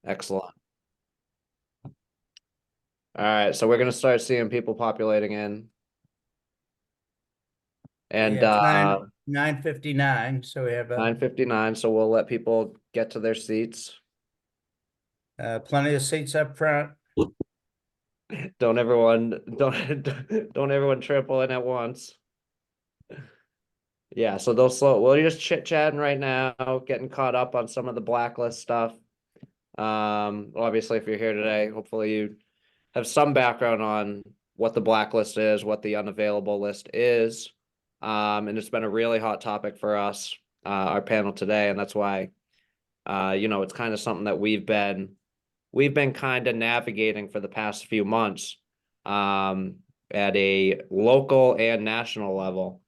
Excellent. All right, so we're gonna start seeing people populating in, and Yeah, it's 9:59, so we have 9:59. So we'll let people get to their seats. plenty of seats up front. Don't everyone triple in at once. Yeah, so they'll slow. We're just chit-chatting right now, getting caught up on some of the blacklist stuff. Obviously, if you're here today, hopefully you have some background on what the blacklist is, what the unavailable list is. And it's been a really hot topic for us, our panel today, and that's why it's kind of something that we've been kind of navigating for the past few months, at a local and national level.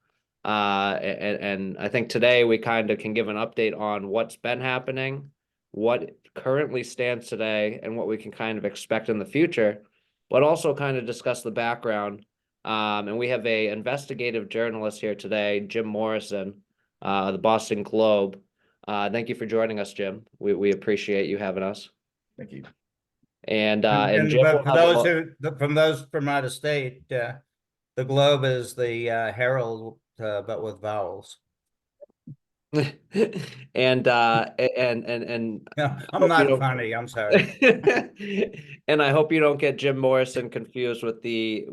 And I think today we kind of can give an update on what's been happening, what currently stands today, and what we can kind of expect in the future, but also kind of discuss the background. And we have a investigative journalist here today, Jim Morrison, the Boston Globe. Thank you for joining us, Jim. We appreciate you having us. Thank you. And Jim But will for have a those lot. from out of state, the Globe is the Herald, but with vowels. And Yeah, I I'm hope you not don't funny. I'm sorry. and I hope you don't get Jim Morrison confused with the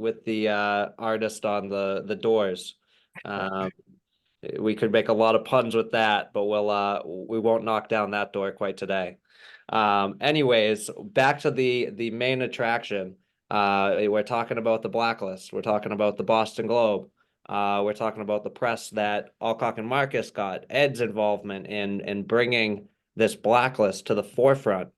artist on the doors. Um, we could make a lot of puns with that, but we won't knock down that door quite today. Anyways, back to the main attraction. We're talking about the blacklist. We're talking about the Boston Globe. We're talking about the press that Allcock and Marcus got, Ed's involvement in bringing this blacklist to the forefront,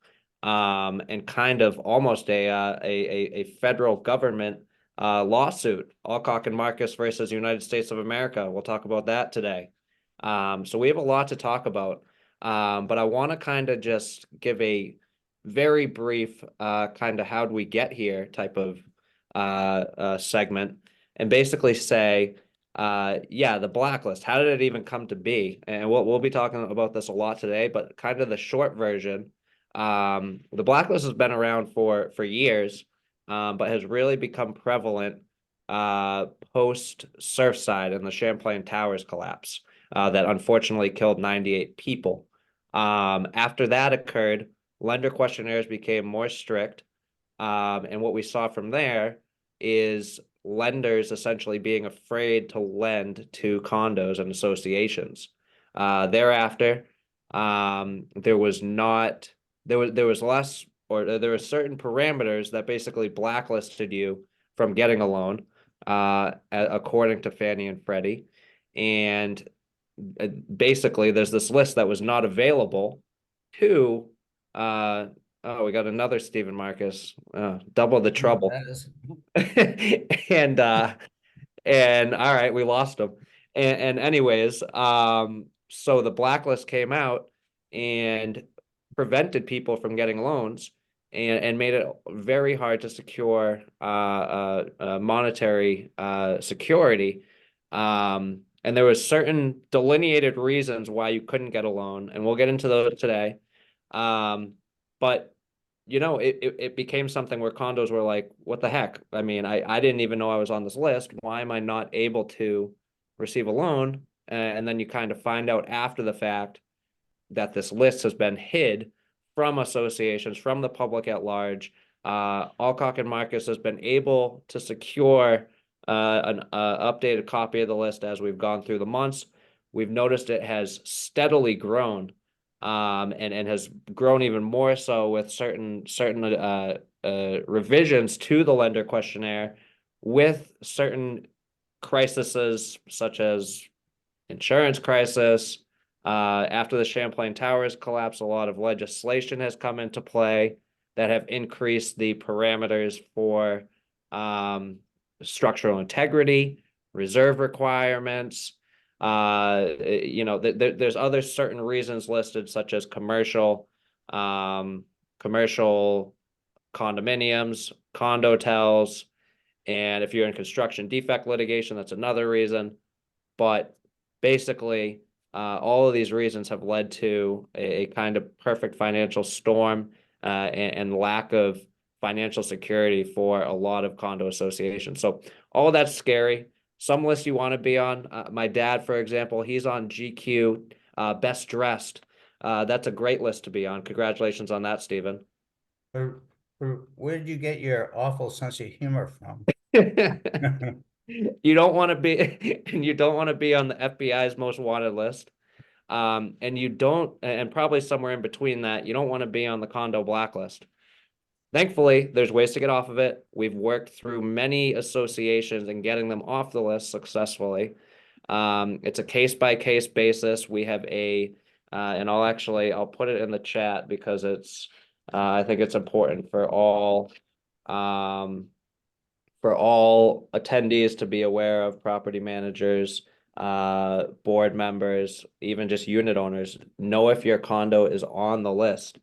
and kind of almost a federal government lawsuit, Allcock and Marcus versus United States of America. We'll talk about that today. So we have a lot to talk about, but I want to kind of just give a very brief kind of how do we get here type of segment, and basically say, yeah, the blacklist. How did it even come to be? And we'll be talking about this a lot today, but kind of the short version. The blacklist has been around for years, but has really become prevalent post Surfside and the Champlain Towers collapse, that unfortunately killed 98 people. After that occurred, lender questionnaires became more strict. And what we saw from there is lenders essentially being afraid to lend to condos and associations. Thereafter, there was not there was less, or there were certain parameters that basically blacklisted you from getting a loan, according to Fannie and Freddie. And basically, there's this list that was not available to oh, we got another Stephen Marcus. Double the trouble. That is. And all right, we lost him. And anyways, so the blacklist came out and prevented people from getting loans, and made it very hard to secure monetary security. And there was certain delineated reasons why you couldn't get a loan, and we'll get into those today. But it became something where condos were like, what the heck? I mean, I didn't even know I was on this list. Why am I not able to receive a loan? And then you kind of find out after the fact that this list has been hid from associations, from the public at large. Allcock and Marcus has been able to secure an updated copy of the list as we've gone through the months. We've noticed it has steadily grown, and has grown even more so with certain revisions to the lender questionnaire, with certain crises such as insurance crisis. After the Champlain Towers collapse, a lot of legislation has come into play that have increased the parameters for structural integrity, reserve requirements. There's other certain reasons listed, such as commercial condominiums, condo hotels, and if you're in construction defect litigation, that's another reason. But basically, all of these reasons have led to a kind of perfect financial storm and lack of financial security for a lot of condo associations. So all that's scary. Some lists you want to be on. My dad, for example, he's on GQ, Best Dressed. That's a great list to be on. Congratulations on that, Stephen. Where did you get your awful sense of humor from? You don't want to be, and you don't want to be on the FBI's most wanted list. And you don't, and probably somewhere in between that, you don't want to be on the condo blacklist. Thankfully, there's ways to get off of it. We've worked through many associations and getting them off the list successfully. It's a case by case basis. We have and I'll put it in the chat because I think it's important for all attendees to be aware of, property managers, board members, even just unit owners. Know if your condo is on the list.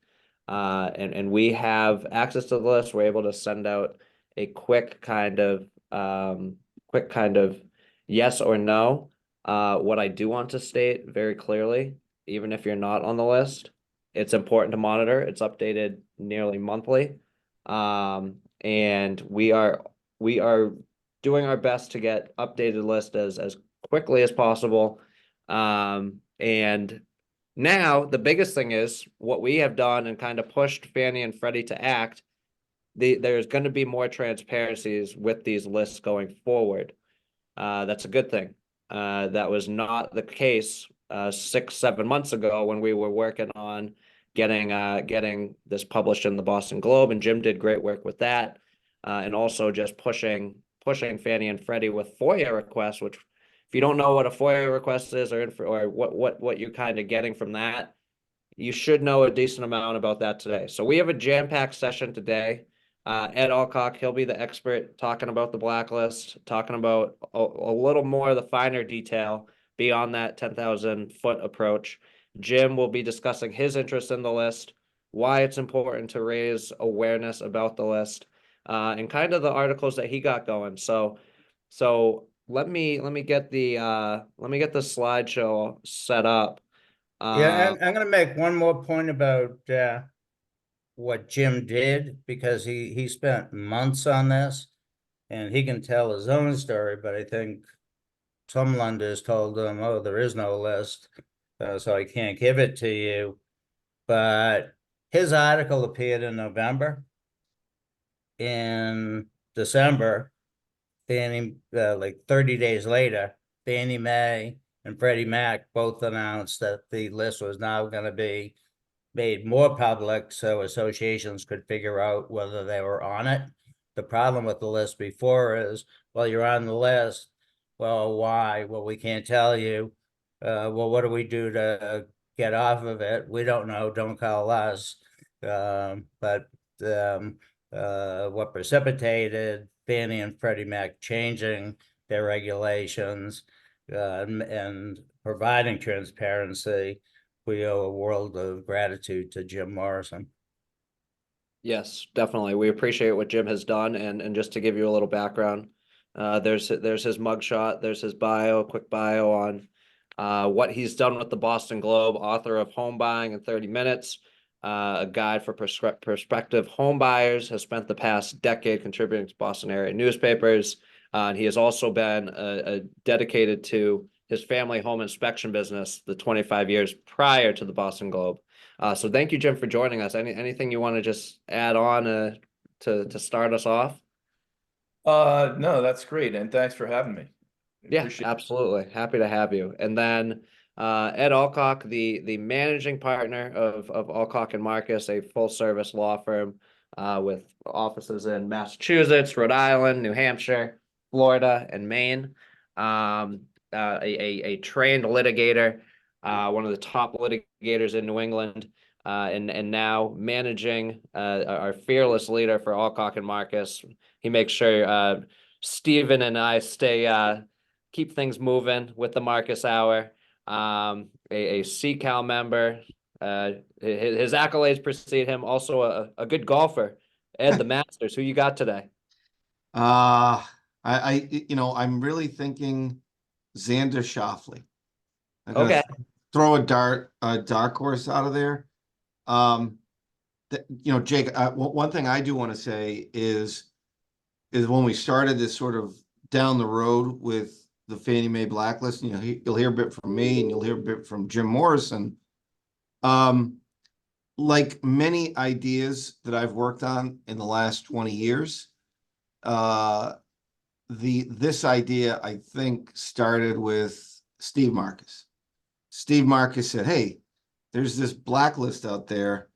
And we have access to the list. We're able to send out a quick kind of yes or no. What I do want to state very clearly, even if you're not on the list, it's important to monitor. It's updated nearly monthly. And we are doing our best to get updated list as quickly as possible. And now the biggest thing is what we have done and kind of pushed Fannie and Freddie to act. There's going to be more transparencies with these lists going forward. That's a good thing. That was not the case 6-7 months ago when we were working on getting this published in the Boston Globe, and Jim did great work with that. And also just pushing Fannie and Freddie with FOIA requests, which if you don't know what a FOIA request is or what you're kind of getting from that, you should know a decent amount about that today. So we have a jam-packed session today. Ed Allcock, he'll be the expert talking about the blacklist, talking about a little more of the finer detail beyond that 10,000 foot approach. Jim will be discussing his interest in the list, why it's important to raise awareness about the list, and kind of the articles that he got going. So let me get the slideshow set up. Yeah, I'm going to make one more point about what Jim did, because he spent months on this, and he can tell his own story, but I think some lenders told him, oh, there is no list, so I can't give it to you. But his article appeared in November. In December, like 30 days later, Fannie Mae and Freddie Mac both announced that the list was now going to be made more public so associations could figure out whether they were on it. The problem with the list before is, well, you're on the list. Well, why? Well, we can't tell you. Well, what do we do to get off of it? We don't know. Don't call us. But what precipitated Fannie and Freddie Mac changing their regulations and providing transparency, we owe a world of gratitude to Jim Morrison. Yes, definitely. We appreciate what Jim has done, and just to give you a little background, there's his mugshot, there's his quick bio on what he's done with the Boston Globe, author of Home Buying in 30 Minutes, a guide for prospective home buyers, has spent the past decade contributing to Boston area newspapers, and he has also been dedicated to his family home inspection business the 25 years prior to the Boston Globe. So thank you, Jim, for joining us. Anything you want to just add on to start us off? No, that's great, and thanks for having me. Yeah, absolutely. Happy to have you. And then Ed Allcock, the managing partner of Allcock Marcus, a full service law firm with offices in Massachusetts, Rhode Island, New Hampshire, Florida, and Maine. A trained litigator, one of the top litigators in New England, and now managing our fearless leader for Allcock Marcus. He makes sure Stephen and I keep things moving with the Marcus Hour. A CCAL member. His accolades precede him. Also a good golfer. Ed, the Masters. Who you got today? I'm really thinking Xander Schauffele. Okay. Throw a dark horse out of there. Jake, one thing I do want to say is when we started this sort of down the road with the Fannie Mae blacklist, you'll hear a bit from me and you'll hear a bit from Jim Morrison. Like many ideas that I've worked on in the last 20 years, this idea, I think, started with Steve Marcus. Steve Marcus said, hey, there's this blacklist out there.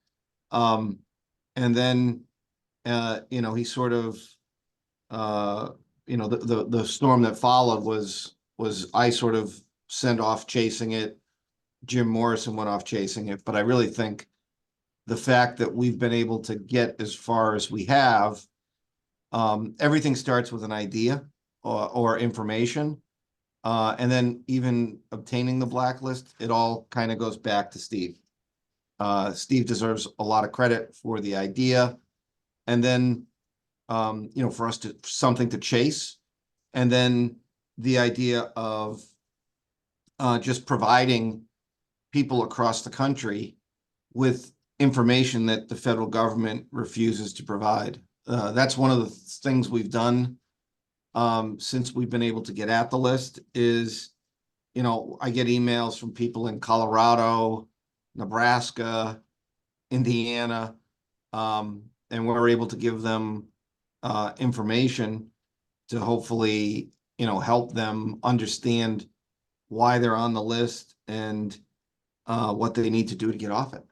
And then, he sort of, the storm that followed was I sort of sent off chasing it. Jim Morrison went off chasing it. But I really think the fact that we've been able to get as far as we have, everything starts with an idea or information. And then even obtaining the blacklist, it all kind of goes back to Steve. Steve deserves a lot of credit for the idea. And then, for us to something to chase. And then the idea of just providing people across the country with information that the federal government refuses to provide. That's one of the things we've done since we've been able to get at the list is, I get emails from people in Colorado, Nebraska, Indiana, and we're able to give them information to hopefully, help them understand why they're on the list and what they need to do to get off it.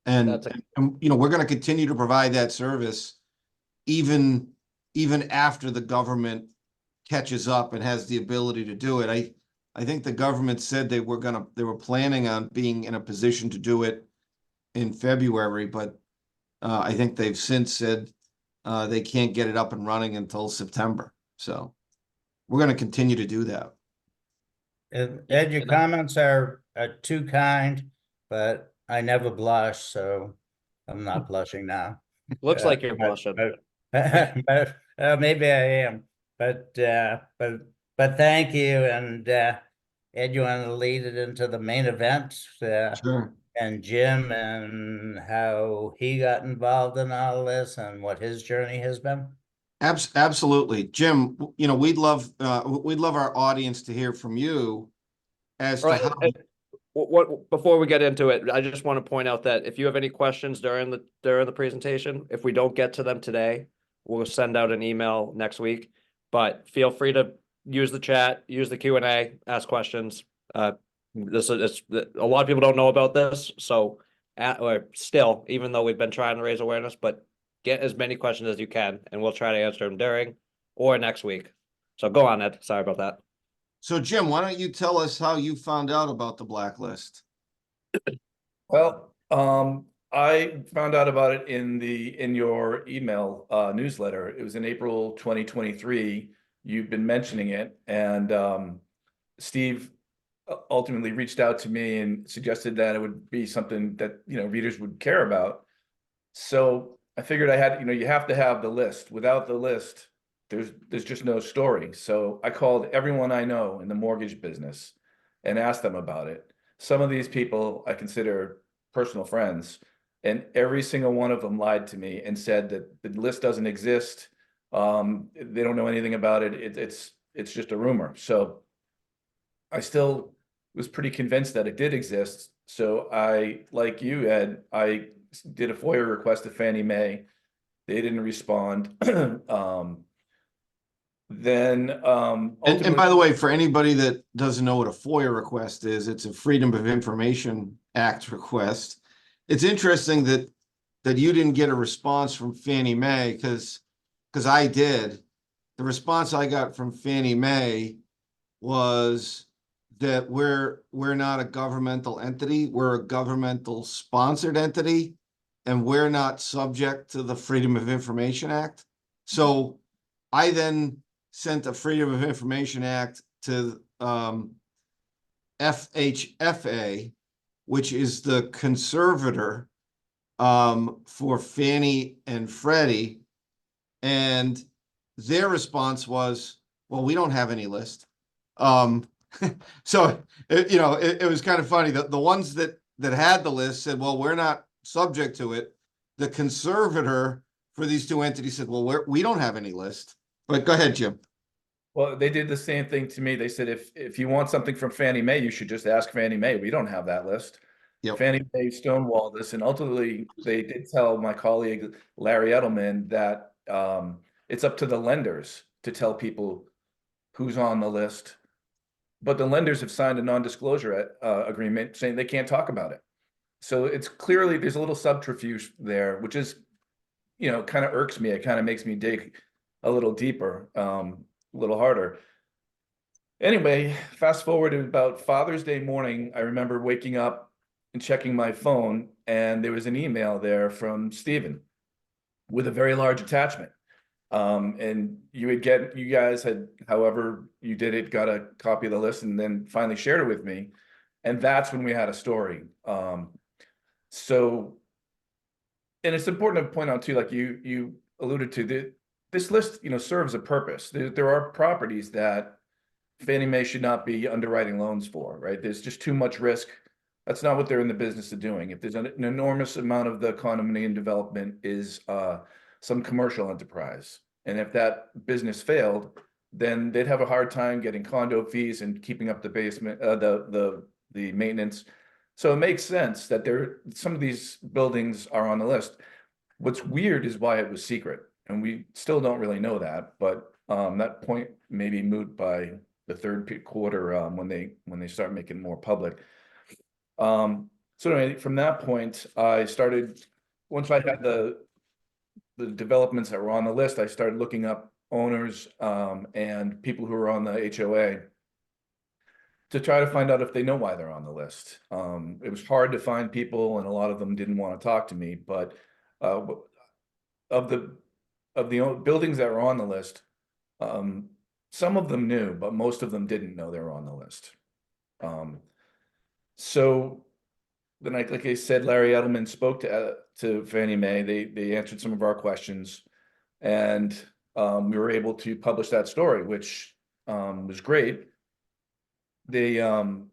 And we're going to continue to provide that service even after the government catches up and has the ability to do it. I think the government said they were planning on being in a position to do it in February, but I think they've since said they can't get it up and running until September. So we're going to continue to do that. Ed, your comments are too kind, but I never blush, so I'm not blushing now. Looks like you're blushing. But maybe I am. But thank you, and Ed, you want to lead it into the main event? Sure. And Jim and how he got involved in all this and what his journey has been. Absolutely, Jim. We'd love our audience to hear from you as to how. What before we get into it, I just want to point out that if you have any questions during the presentation, if we don't get to them today, we'll send out an email next week. But feel free to use the chat, use the Q&A, ask questions. This is a lot of people don't know about this, so or still, even though we've been trying to raise awareness, but get as many questions as you can, and we'll try to answer them during or next week. So go on, Ed. Sorry about that. So Jim, why don't you tell us how you found out about the blacklist? Well, I found out about it in your email newsletter. It was in April 2023. You've been mentioning it, and Steve ultimately reached out to me and suggested that it would be something that readers would care about. So I figured I had, you have to have the list. Without the list, there's just no story. So I called everyone I know in the mortgage business and asked them about it. Some of these people I consider personal friends, and every single one of them lied to me and said that the list doesn't exist. They don't know anything about it. It's just a rumor. So I still was pretty convinced that it did exist. So I, like you, Ed, I did a FOIA request to Fannie Mae. They didn't respond. And by the way, for anybody that doesn't know what a FOIA request is, it's a Freedom of Information Act request. It's interesting that you didn't get a response from Fannie Mae because I did. The response I got from Fannie Mae was that we're not a governmental entity, we're a governmental sponsored entity, and we're not subject to the Freedom of Information Act. So I then sent a Freedom of Information Act to FHFA, which is the conservator for Fannie and Freddie, and their response was, well, we don't have any list. So it was kind of funny that the ones that had the list said, well, we're not subject to it, the conservator for these two entities said, well, we don't have any list. But go ahead, Jim. Well, they did the same thing to me. They said, if you want something from Fannie Mae, you should just ask Fannie Mae. We don't have that list. Yep. Fannie Mae stonewalled this, and ultimately they did tell my colleague Larry Edelman that it's up to the lenders to tell people who's on the list. But the lenders have signed a non-disclosure agreement saying they can't talk about it. So it's clearly, there's a little subterfuge there, which is, kind of irks me. It kind of makes me dig a little deeper, a little harder. Anyway, fast forward to about Father's Day morning, I remember waking up and checking my phone, and there was an email there from Stephen with a very large attachment. And you guys had, however you did it, got a copy of the list and then finally shared it with me. And that's when we had a story. So, and it's important to point out too, like you alluded to, this list, serves a purpose. There are properties that Fannie Mae should not be underwriting loans for, right? There's just too much risk. That's not what they're in the business of doing. If there's an enormous amount of the condominium development is some commercial enterprise, and if that business failed, then they'd have a hard time getting condo fees and keeping up the basement, the maintenance. So it makes sense that some of these buildings are on the list. What's weird is why it was secret, and we still don't really know that. But that point may be moot by the third quarter when they start making it more public. So anyway, from that point, I started, once I had the developments that were on the list, I started looking up owners and people who are on the HOA to try to find out if they know why they're on the list. It was hard to find people, and a lot of them didn't want to talk to me, but of the buildings that were on the list, some of them knew, but most of them didn't know they were on the list. So then, like I said, Larry Edelman spoke to Fannie Mae. They answered some of our questions, and we were able to publish that story, which was great. The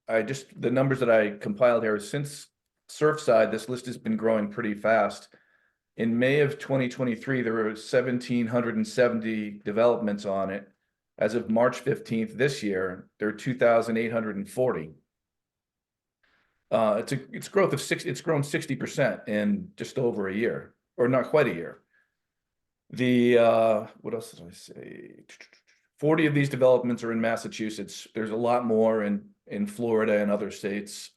numbers that I compiled here, since Surfside, this list has been growing pretty fast. In May of 2023, there were 1,770 developments on it. As of March 15th this year, there are 2,840. It's growth of it's grown 60% in just over a year, or not quite a year. What else did I say? 40 of these developments are in Massachusetts. There's a lot more in Florida and other states.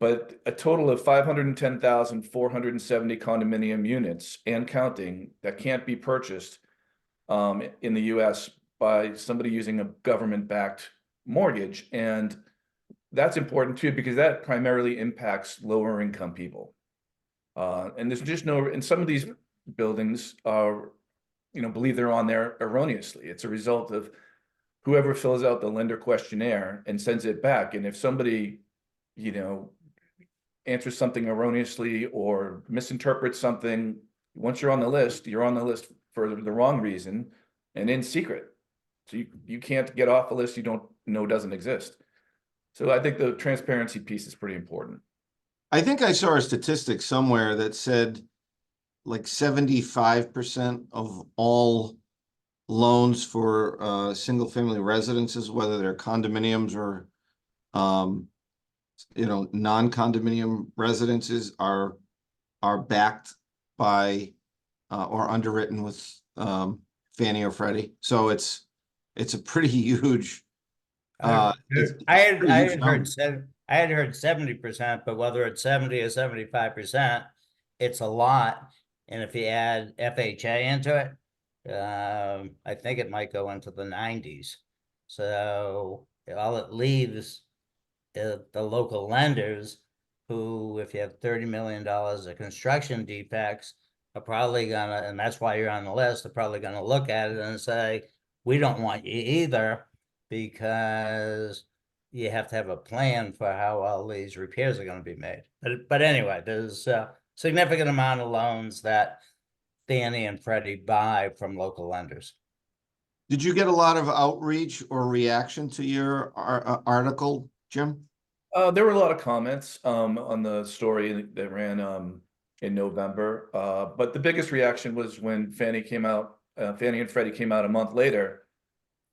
But a total of 510,470 condominium units and counting that can't be purchased in the US by somebody using a government-backed mortgage. And that's important too, because that primarily impacts lower income people. And there's just and some of these buildings are, believe they're on there erroneously. It's a result of whoever fills out the lender questionnaire and sends it back. And if somebody, answers something erroneously or misinterprets something, once you're on the list for the wrong reason and in secret. So you can't get off a list you don't know doesn't exist. So I think the transparency piece is pretty important. I think I saw a statistic somewhere that said like 75% of all loans for single family residences, whether they're condominiums or non-condominium residences, are backed by or underwritten with Fannie or Freddie. So it's a pretty huge I had heard 70%, but whether it's 70 or 75%, it's a lot. And if you add FHA into it, I think it might go into the 90s. So all it leaves the local lenders, who, if you have $30 million of construction defects, are probably gonna, and that's why you're on the list, are probably gonna look at it and say, we don't want you either, because you have to have a plan for how all these repairs are going to be made. But anyway, there's a significant amount of loans that Fannie and Freddie buy from local lenders. Did you get a lot of outreach or reaction to your article, Jim? There were a lot of comments on the story that ran in November. But the biggest reaction was when Fannie and Freddie came out a month later.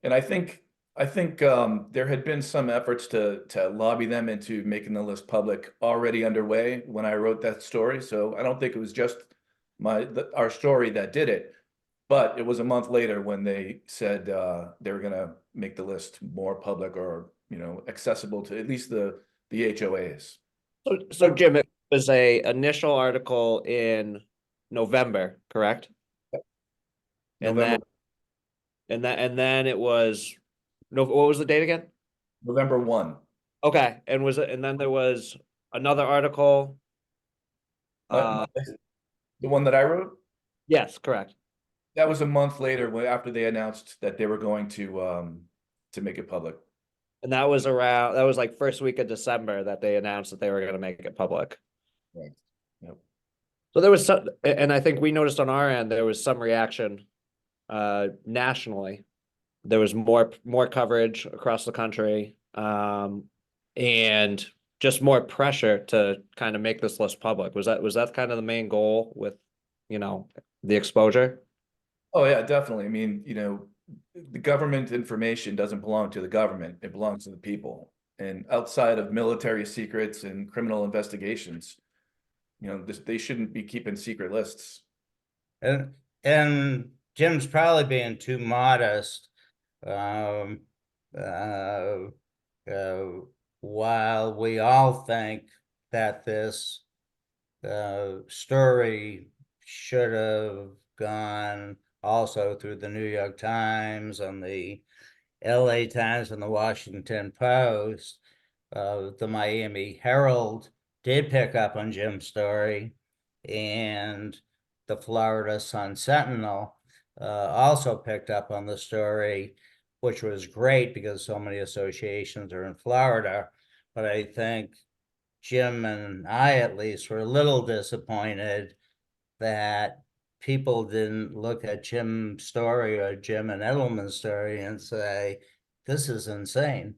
And I think there had been some efforts to lobby them into making the list public already underway when I wrote that story. So I don't think it was just our story that did it, but it was a month later when they said they were going to make the list more public, or accessible to at least the HOAs. So Jim, it was a initial article in November, correct? And then, November and then it was, no, what was the date again? November 1. Okay, and then there was another article. The one that I wrote? Yes, correct. That was a month later, after they announced that they were going to make it public. And that was like first week of December that they announced that they were gonna make it public. Right. Yep. So there was some, and I think we noticed on our end, there was some reaction nationally. There was more coverage across the country, and just more pressure to kind of make this list public. Was that kind of the main goal with, the exposure? Oh yeah, definitely. I mean, the government information doesn't belong to the government. It belongs to the people. And outside of military secrets and criminal investigations, they shouldn't be keeping secret lists. And Jim's probably being too modest. Um, uh, while we all think that this story should have gone also through the New York Times and the LA Times and the Washington Post, the Miami Herald did pick up on Jim's story, and the Florida Sun Sentinel also picked up on the story, which was great because so many associations are in Florida. But I think Jim and I, at least, were a little disappointed that people didn't look at Jim's story or Jim and Edelman's story and say, this is insane.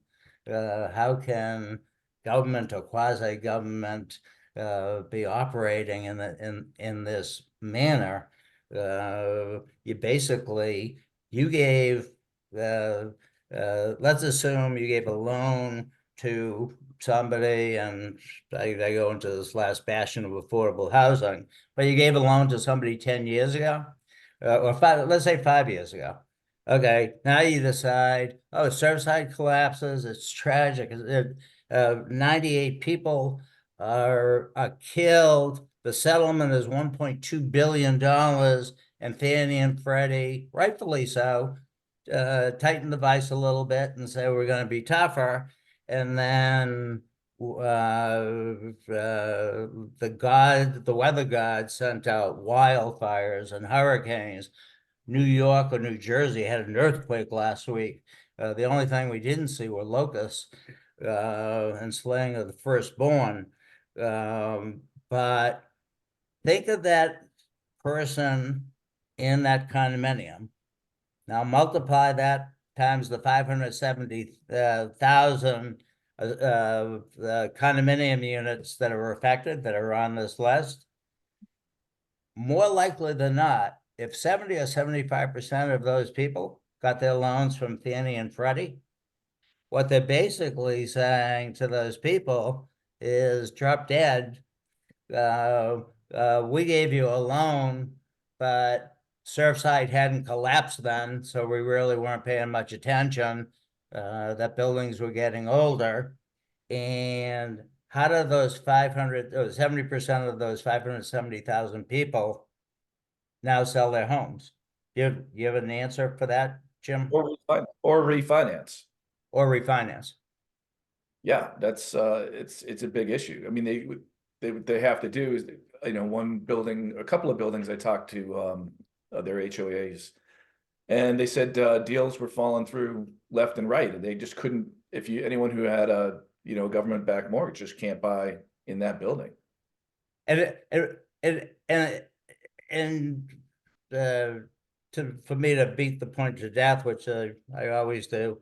How can government or quasi-government be operating in this manner? You gave, let's assume you gave a loan to somebody, and I go into this last bastion of affordable housing, but you gave a loan to somebody 10 years ago, or let's say 5 years ago. Okay, now you decide, oh, Surfside collapses, it's tragic. 98 people are killed. The settlement is $1.2 billion, and Fannie and Freddie, rightfully so, tighten the vice a little bit and say we're going to be tougher. And then the weather god sent out wildfires and hurricanes. New York or New Jersey had an earthquake last week. The only thing we didn't see were locusts and slaying of the firstborn. But think of that person in that condominium. Now multiply that times the 570,000 condominium units that are affected, that are on this list. More likely than not, if 70 or 75% of those people got their loans from Fannie and Freddie, what they're basically saying to those people is, drop dead. We gave you a loan, but Surfside hadn't collapsed then, so we really weren't paying much attention. That buildings were getting older. And how do those 70% of those 570,000 people now sell their homes? You have an answer for that, Jim? Or refinance. Or refinance. Yeah, that's it's a big issue. I mean, they have to do is, a couple of buildings I talked to their HOAs, and they said deals were falling through left and right, and they just couldn't. Anyone who had a government-backed mortgage just can't buy in that building. For me to beat the point to death, which I always do,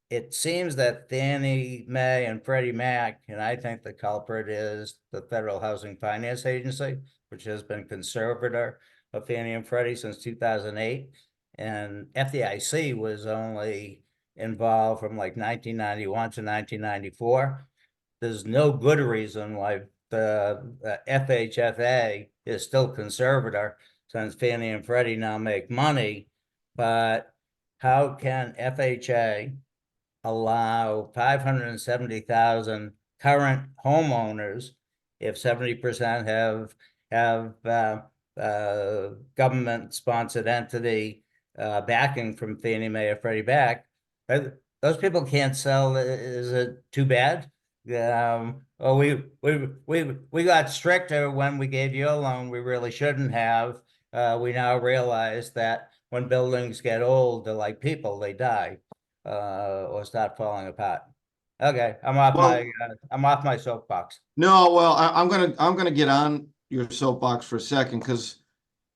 it seems that Fannie Mae and Freddie Mac, and I think the culprit is the Federal Housing Finance Agency, which has been conservator of Fannie and Freddie since 2008. And FDIC was only involved from like 1991 to 1994. There's no good reason why the FHFA is still conservator, since Fannie and Freddie now make money. But how can FHA allow 570,000 current homeowners if 70% have government sponsored entity backing from Fannie Mae or Freddie Mac? Those people can't sell. Is it too bad? Oh, we got stricter when we gave you a loan. We really shouldn't have. We now realize that when buildings get old, they're like people, they die or start falling apart. Okay, I'm off my soapbox. No, well, I'm gonna get on your soapbox for a second, because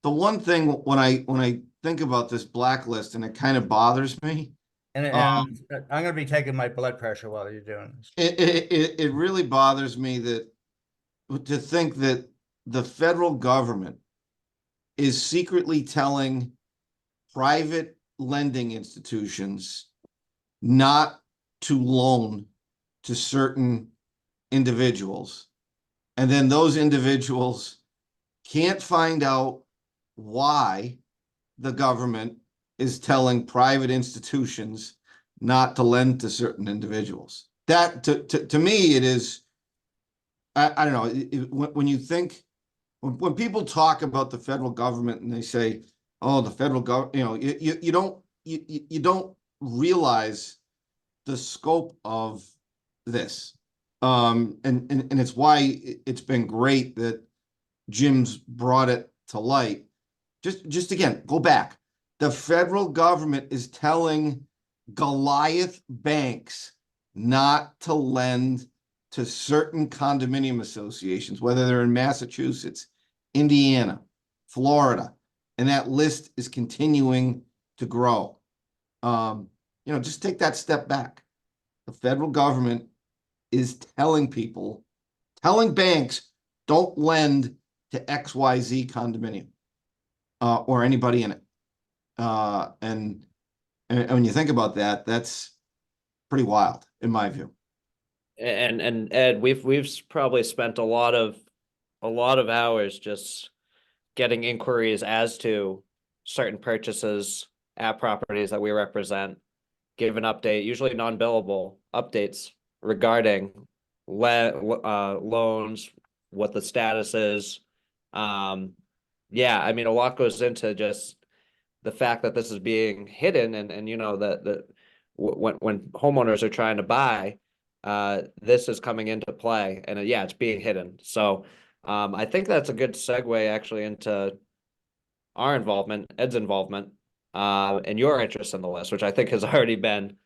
the one thing when I think about this blacklist, and it kind of bothers me, And I'm gonna be taking my blood pressure while you're doing this. it really bothers me to think that the federal government is secretly telling private lending institutions not to loan to certain individuals. And then those individuals can't find out why the government is telling private institutions not to lend to certain individuals. That to me, it is, I don't know, when you think, when people talk about the federal government and they say, oh, the federal government, you don't realize the scope of this. And it's why it's been great that Jim's brought it to light. Just again, go back. The federal government is telling Goliath banks not to lend to certain condominium associations, whether they're in Massachusetts, Indiana, Florida, and that list is continuing to grow. Just take that step back. The federal government is telling banks, don't lend to XYZ condominium or anybody in it. And when you think about that, that's pretty wild, in my view. And Ed, we've probably spent a lot of hours just getting inquiries as to certain purchases at properties that we represent, give an update, usually non-billable updates regarding loans, what the status is. Yeah, I mean, a lot goes into just the fact that this is being hidden, and that when homeowners are trying to buy, this is coming into play, and yeah, it's being hidden. So I think that's a good segue actually into our involvement, Ed's involvement, and your interest in the list, which I think has already been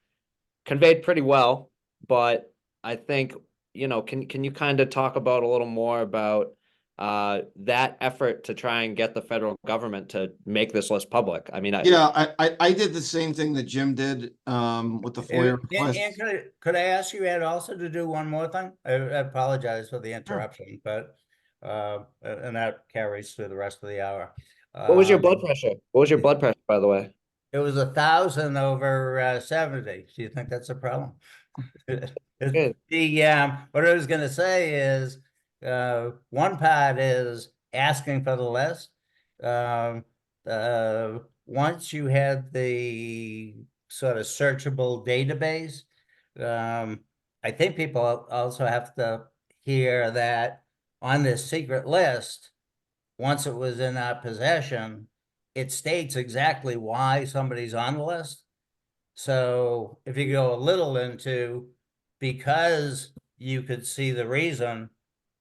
conveyed pretty well. But I think, can you kind of talk about a little more about that effort to try and get the federal government to make this list public? I mean, I did the same thing that Jim did with the FOIA request. And could I ask you, Ed, also to do one more thing? I apologize for the interruption, but and that carries through the rest of the hour. What was your blood pressure? What was your blood pressure, by the way? It was 1,000 over 70. Do you think that's a problem? Good. What I was going to say is, one part is asking for the list. Once you had the sort of searchable database, I think people also have to hear that on this secret list, once it was in our possession, it states exactly why somebody's on the list. So if you go a little into, because you could see the reason,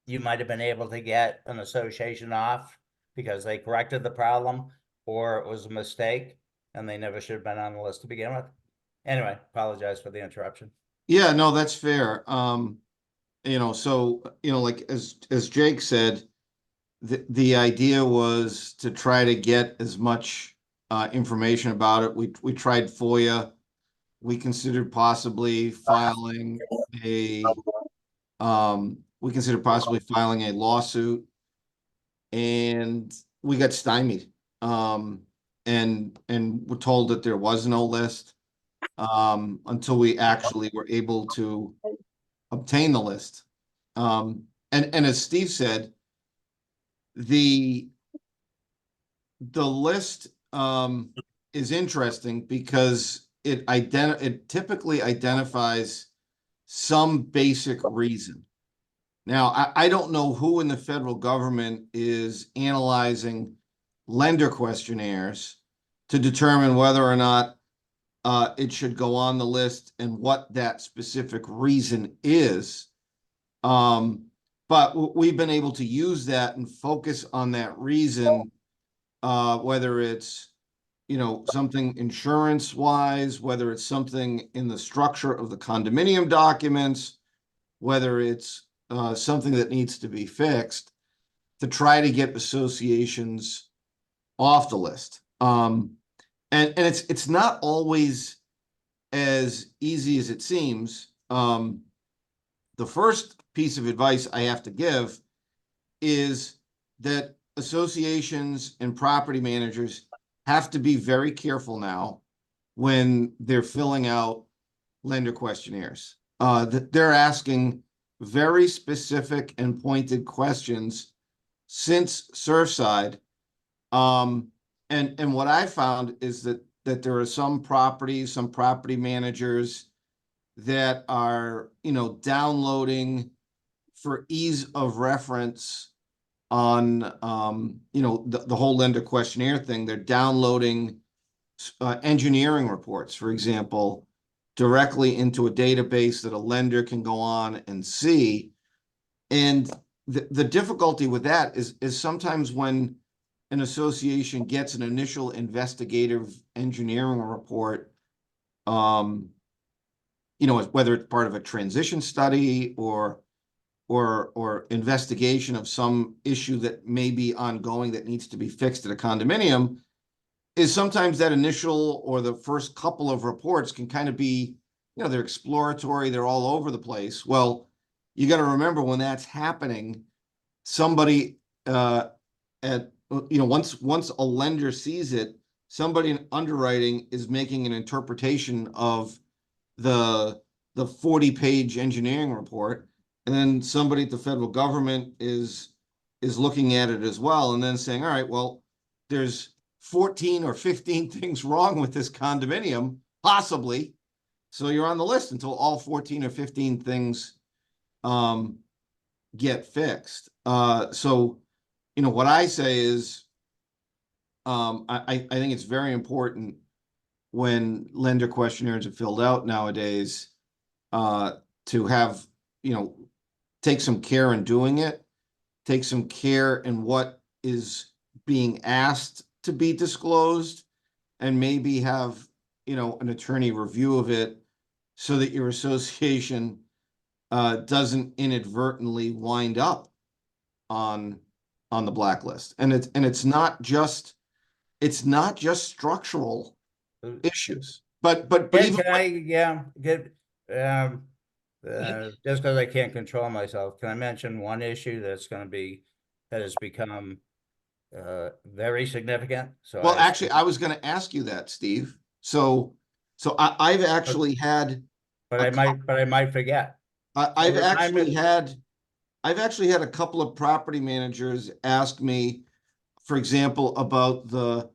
you might have been able to get an association off because they corrected the problem, or it was a mistake and they never should have been on the list to begin with. Anyway, apologize for the interruption. Yeah, no, that's fair. Like as Jake said, the idea was to try to get as much information about it. We tried FOIA. we considered possibly filing a lawsuit, and we got stymied. And we're told that there was no list until we actually were able to obtain the list. And as Steve said, the list is interesting because it typically identifies some basic reason. Now, I don't know who in the federal government is analyzing lender questionnaires to determine whether or not it should go on the list and what that specific reason is. But we've been able to use that and focus on that reason, whether it's, something insurance wise, whether it's something in the structure of the condominium documents, whether it's something that needs to be fixed, to try to get associations off the list. And it's not always as easy as it seems. The first piece of advice I have to give is that associations and property managers have to be very careful now when they're filling out lender questionnaires. That they're asking very specific and pointed questions since Surfside. And what I found is that there are some property managers that are, downloading for ease of reference on, the whole lender questionnaire thing. They're downloading engineering reports, for example, directly into a database that a lender can go on and see. And the difficulty with that is sometimes when an association gets an initial investigative engineering report, whether it's part of a transition study or investigation of some issue that may be ongoing that needs to be fixed at a condominium, is sometimes that initial or the first couple of reports can kind of be, they're exploratory, they're all over the place. Well, you got to remember when that's happening, somebody once a lender sees it, somebody in underwriting is making an interpretation of the 40-page engineering report, and then somebody at the federal government is looking at it as well, and then saying, all right, well, there's 14 or 15 things wrong with this condominium, possibly. So you're on the list until all 14 or 15 things get fixed. So, what I say is, I think it's very important when lender questionnaires are filled out nowadays, to have, take some care in doing it, take some care in what is being asked to be disclosed, and maybe have, an attorney review of it so that your association doesn't inadvertently wind up on the blacklist. And it's not just structural issues, but even Can I, get, just because I can't control myself, can I mention one issue that has become very significant? well, actually, I was going to ask you that, Steve. So I've actually had, but I might forget. I've actually had a couple of property managers ask me, for example, about the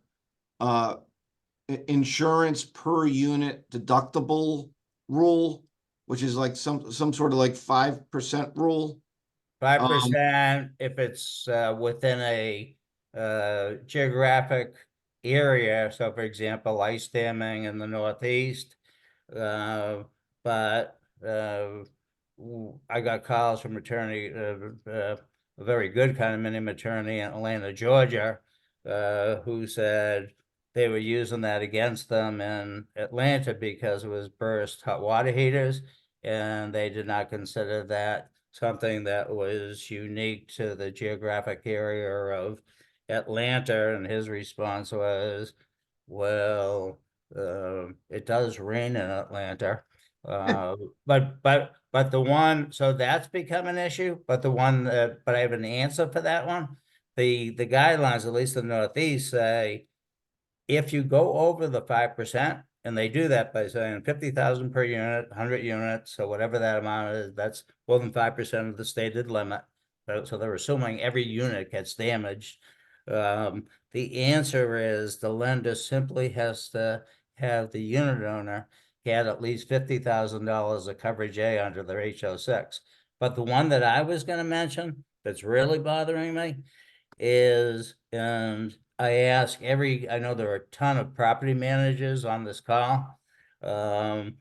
insurance per unit deductible rule, which is like some sort of like 5% rule. 5% if it's within a geographic area. So for example, ice damming in the Northeast. But I got calls from attorney, a very good condominium attorney in Atlanta, Georgia, who said they were using that against them in Atlanta because it was burst hot water heaters, and they did not consider that something that was unique to the geographic area of Atlanta. And his response was, well, It does rain in Atlanta. But the one, so that's become an issue, but the one that, but I have an answer for that one. The guidelines, at least in the Northeast, say if you go over the 5%, and they do that by saying 50,000 per unit, 100 units, so whatever that amount is, that's more than 5% of the stated limit. So they're assuming every unit gets damaged. The answer is the lender simply has to have the unit owner get at least $50,000 of coverage A under their HO6. But the one that I was going to mention that's really bothering me is, and I ask I know there are a ton of property managers on this call. For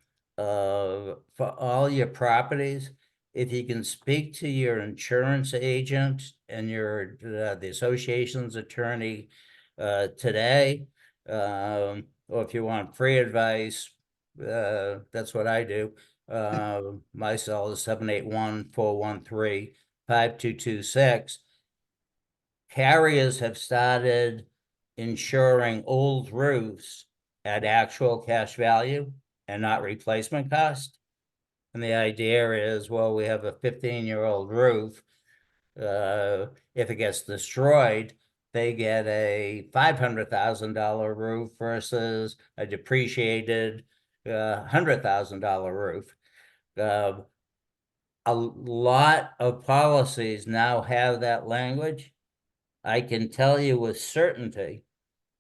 all your properties, if you can speak to your insurance agent and the association's attorney today, or if you want free advice, that's what I do. My cell is 781-413-5226. Carriers have started insuring old roofs at actual cash value and not replacement cost. And the idea is, well, we have a 15-year-old roof. If it gets destroyed, they get a $500,000 roof versus a depreciated $100,000 roof. A lot of policies now have that language. I can tell you with certainty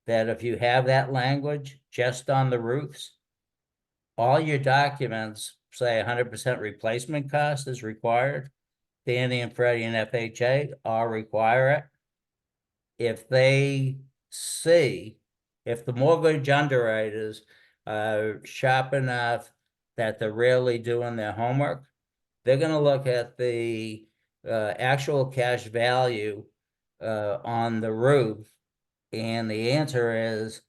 that if you have that language just on the roofs, all your documents say 100% replacement cost is required. Fannie and Freddie and FHA all require it. If they see, if the mortgage underwriters are sharp enough that they're really doing their homework, they're going to look at the actual cash value on the roof, and the answer is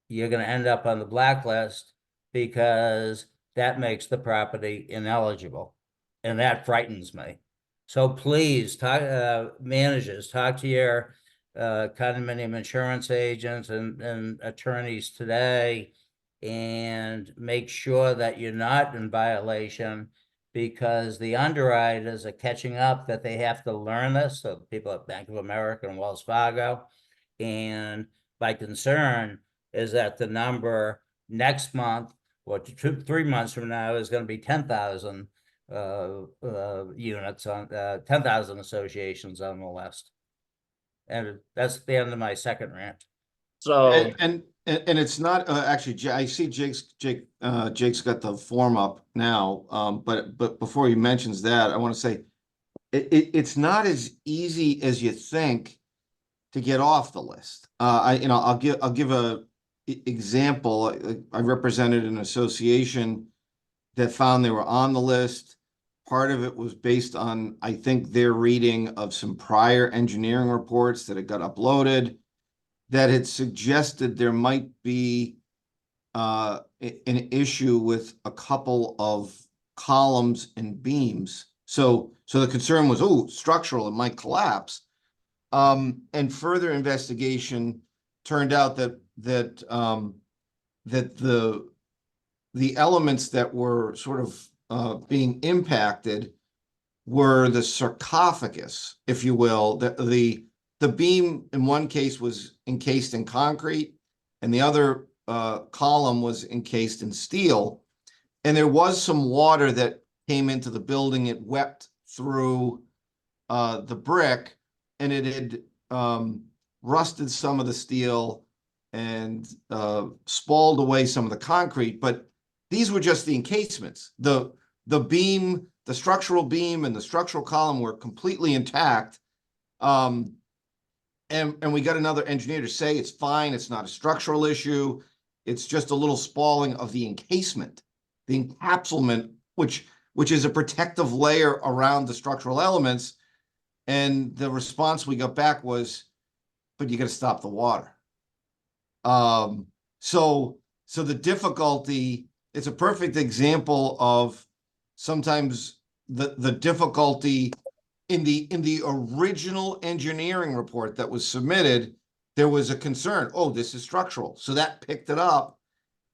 you're going to end up on the blacklist because that makes the property ineligible, and that frightens me. So please, managers, talk to your condominium insurance agents and attorneys today, and make sure that you're not in violation, because the underwriters are catching up that they have to learn this. So people at Bank of America and Wells Fargo, and my concern is that the number next month or 3 months from now is going to be 10,000 units on 10,000 associations on the list. And that's the end of my second rant. So And it's not actually. I see Jake's got the form up now. But before he mentions that, I want to say it's not as easy as you think to get off the list. I'll give a example. I represented an association that found they were on the list. Part of it was based on, I think, their reading of some prior engineering reports that had got uploaded that had suggested there might be an issue with a couple of columns and beams. So the concern was, oh, structural, it might collapse. And further investigation turned out that the elements that were sort of being impacted were the sarcophagus, if you will. The beam in one case was encased in concrete, and the other column was encased in steel. And there was some water that came into the building. It wept through the brick, and it had rusted some of the steel and spalled away some of the concrete. But these were just the encasements. The beam, the structural beam and the structural column were completely intact. And we got another engineer to say it's fine, it's not a structural issue, it's just a little spalling of the encasement, the encapsulament, which is a protective layer around the structural elements. And the response we got back was, but you got to stop the water. So the difficulty, it's a perfect example of sometimes the difficulty in the original engineering report that was submitted. There was a concern, oh, this is structural. So that picked it up.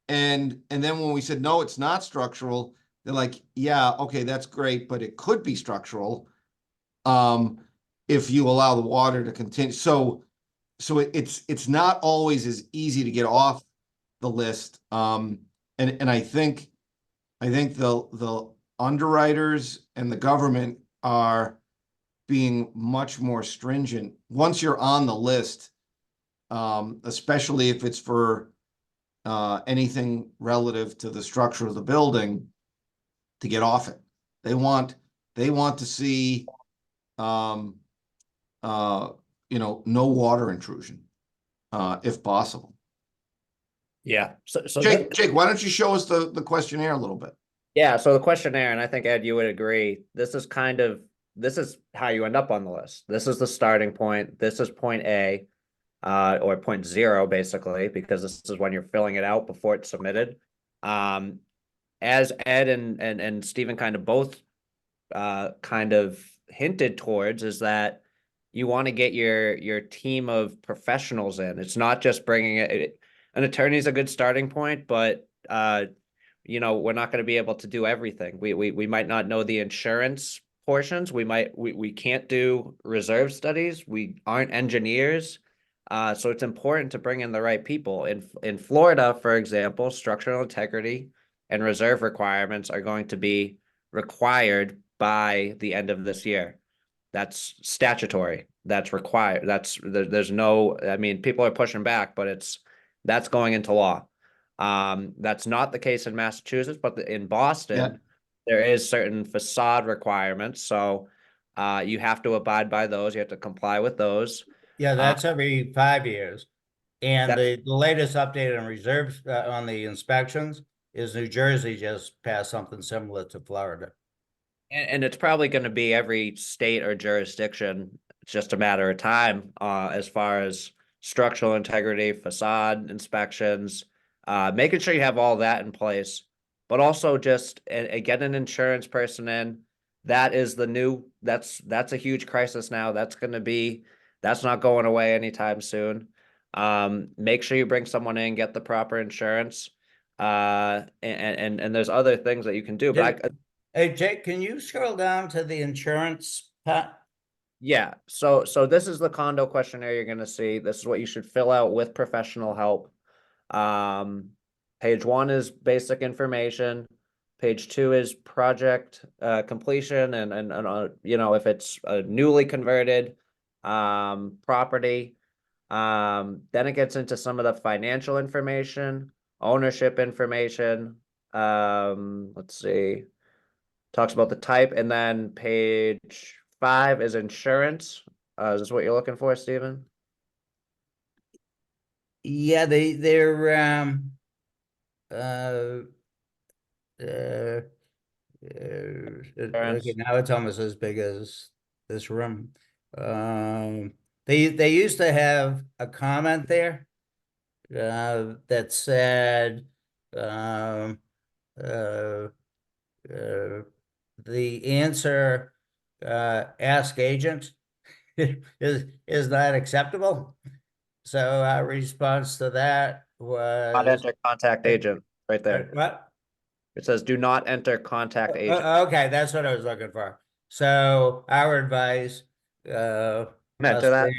And then when we said, no, it's not structural, they're like, yeah, okay, that's great, but it could be structural. If you allow the water to continue. So it's not always as easy to get off the list. And I think the underwriters and the government are being much more stringent. Once you're on the list, especially if it's for anything relative to the structure of the building, to get off it. They want to see no water intrusion, if possible. Yeah. So Jake, why don't you show us the questionnaire a little bit? yeah, so the questionnaire, and I think Ed, you would agree, this is how you end up on the list. This is the starting point. This is point A, or point 0, basically, because this is when you're filling it out before it's submitted. As Ed and Stephen kind of both kind of hinted towards, is that you want to get your team of professionals in. It's not just bringing it. An attorney is a good starting point, but we're not going to be able to do everything. We might not know the insurance portions. We can't do reserve studies. We aren't engineers. So it's important to bring in the right people. In Florida, for example, structural integrity and reserve requirements are going to be required by the end of this year. That's statutory. That's required. There's no, I mean, people are pushing back, but that's going into law. That's not the case in Massachusetts, but in Boston, there is certain facade requirements. So you have to abide by those. You have to comply with those. Yeah, that's every 5 years. And the latest update on reserves, on the inspections, is New Jersey just passed something similar to Florida. And it's probably going to be every state or jurisdiction. It's just a matter of time, as far as structural integrity, facade inspections, making sure you have all that in place, but also just get an insurance person in. That is that's a huge crisis now. That's not going away anytime soon. Make sure you bring someone in, get the proper insurance. And there's other things that you can do, but Hey, Jake, can you scroll down to the insurance part? yeah, so this is the condo questionnaire you're gonna see. This is what you should fill out with professional help. Page 1 is basic information. Page 2 is project completion and if it's a newly converted property. Then it gets into some of the financial information, ownership information. Let's see. Talks about the type, and then page 5 is insurance. Is this what you're looking for, Stephen? Yeah, they're okay, now it's almost as big as this room. They used to have a comment there that said the answer ask agent is not acceptable. So our response to that was Not enter contact agent, right there. what? It says do not enter contact agent. Okay, that's what I was looking for. So our advice, Enter that.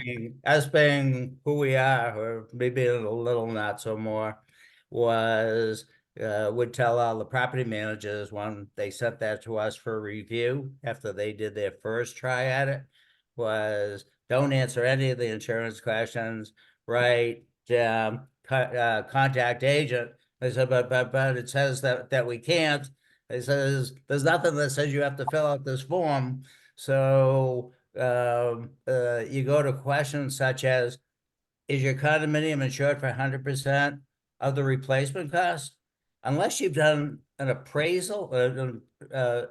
us being who we are, or maybe a little not so more, was would tell all the property managers when they sent that to us for review after they did their first try at it, was don't answer any of the insurance questions, right? Contact agent. I said, but it says that we can't. It says there's nothing that says you have to fill out this form. So you go to questions such as, is your condominium insured for 100% of the replacement cost? Unless you've done an appraisal, an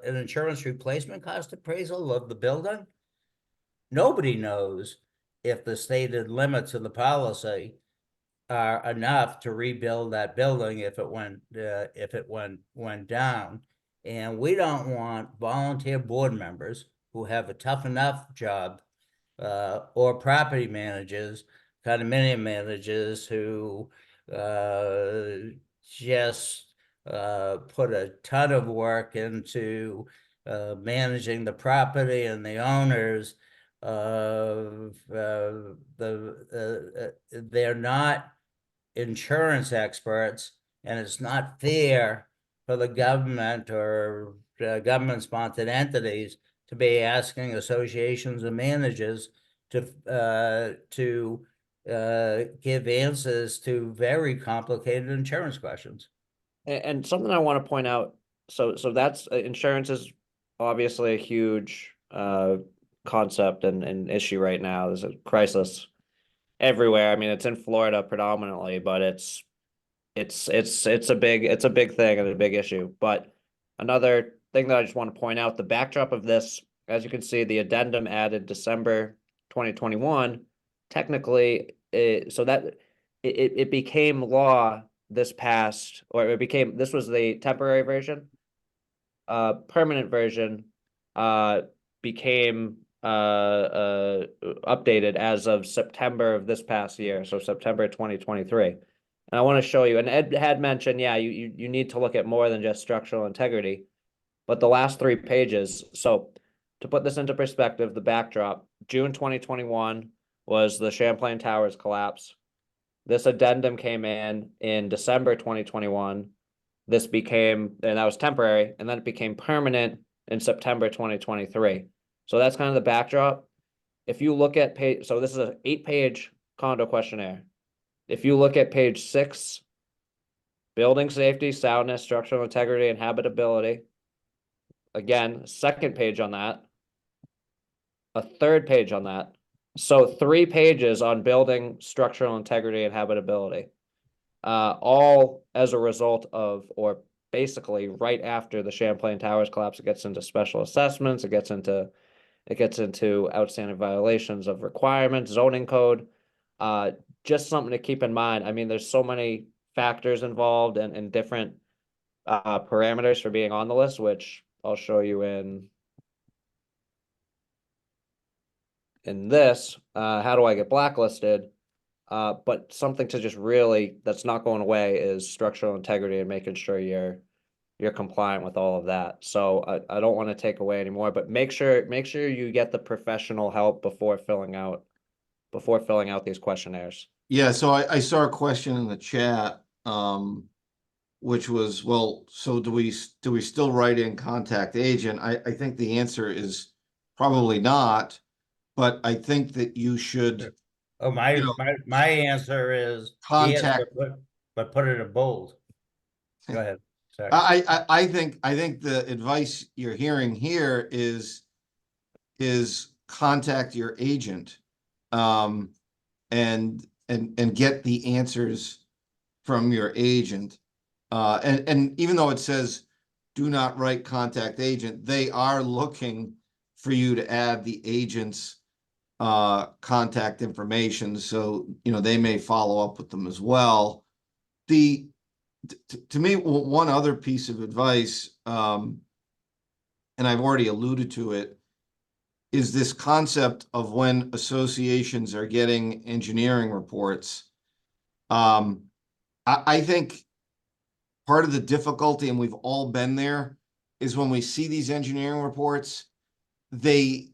insurance replacement cost appraisal of the building, nobody knows if the stated limits of the policy are enough to rebuild that building if it went down. And we don't want volunteer board members who have a tough enough job, or property managers, condominium managers who just put a ton of work into managing the property and the owners. They're not insurance experts, and it's not fair for the government or government-sponsored entities to be asking associations and managers to give answers to very complicated insurance questions. And something I want to point out, so that's insurance is obviously a huge concept and issue right now. There's a crisis everywhere. I mean, it's in Florida predominantly, but it's a big thing and a big issue. But another thing that I just want to point out, the backdrop of this, as you can see, the addendum added December 2021. Technically, it became law this was the temporary version. Permanent version became updated as of September of this past year, so September 2023. And I want to show you, and Ed had mentioned, yeah, you need to look at more than just structural integrity, but the last 3 pages. So to put this into perspective, the backdrop, June 2021 was the Champlain Towers collapse. This addendum came in December 2021. This became, and that was temporary, and then it became permanent in September 2023. So that's kind of the backdrop. If you look at page, so this is an 8-page condo questionnaire. If you look at page 6, building safety, soundness, structural integrity, and habitability. Again, second page on that. A third page on that. So 3 pages on building structural integrity and habitability. All as a result of, or basically right after the Champlain Towers collapse. It gets into special assessments, it gets into outstanding violations of requirements, zoning code. Just something to keep in mind. I mean, there's so many factors involved and different parameters for being on the list, which I'll show you in this. How do I get blacklisted? But something to just really, that's not going away, is structural integrity and making sure you're compliant with all of that. So I don't want to take away anymore, but make sure you get the professional help before filling out these questionnaires. Yeah, so I saw a question in the chat, which was, well, so do we still write in contact agent? I think the answer is probably not, but I think that you should. Oh, my answer is Contact. yes, but put it in bold. Go ahead. Sorry. I think the advice you're hearing here is contact your agent, and get the answers from your agent. And even though it says do not write contact agent, they are looking for you to add the agent's contact information. So, they may follow up with them as well. To me, one other piece of advice, and I've already alluded to it, is this concept of when associations are getting engineering reports. I think part of the difficulty, and we've all been there, is when we see these engineering reports, they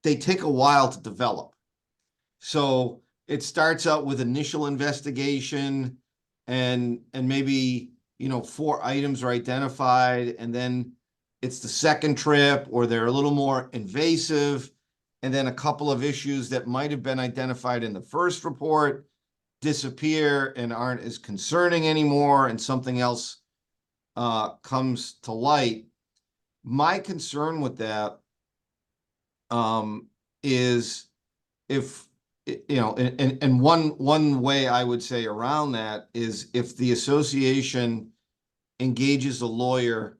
take a while to develop. So it starts out with initial investigation and maybe, 4 items are identified, and then it's the second trip, or they're a little more invasive, and then a couple of issues that might have been identified in the first report disappear and aren't as concerning anymore, and something else comes to light. My concern with that is if, and one way I would say around that is if the association engages a lawyer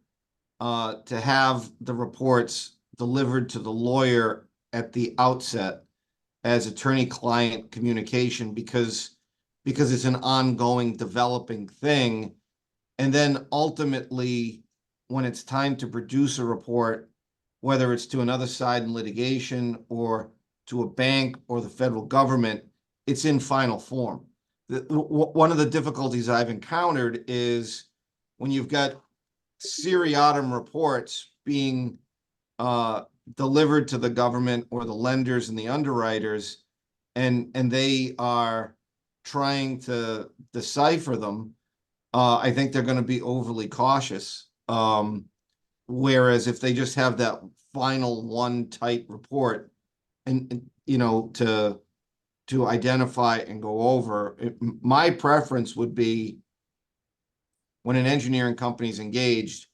to have the reports delivered to the lawyer at the outset as attorney-client communication, because it's an ongoing developing thing. And then ultimately, when it's time to produce a report, whether it's to another side in litigation or to a bank or the federal government, it's in final form. one of the difficulties I've encountered is when you've got seriatim reports being delivered to the government or the lenders and the underwriters, and they are trying to decipher them. I think they're going to be overly cautious. Whereas if they just have that final one tight report and you know, to identify and go over, my preference would be when an engineering company is engaged,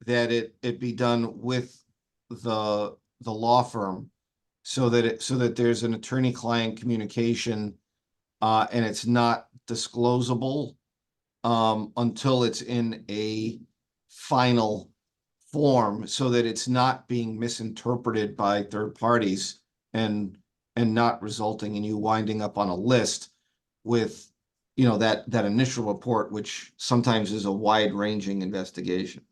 that it be done with the law firm, so that there's an attorney-client communication, and it's not disclosable until it's in a final form, so that it's not being misinterpreted by third parties and not resulting in you winding up on a list with, you know, that initial report, which sometimes is a wide-ranging investigation.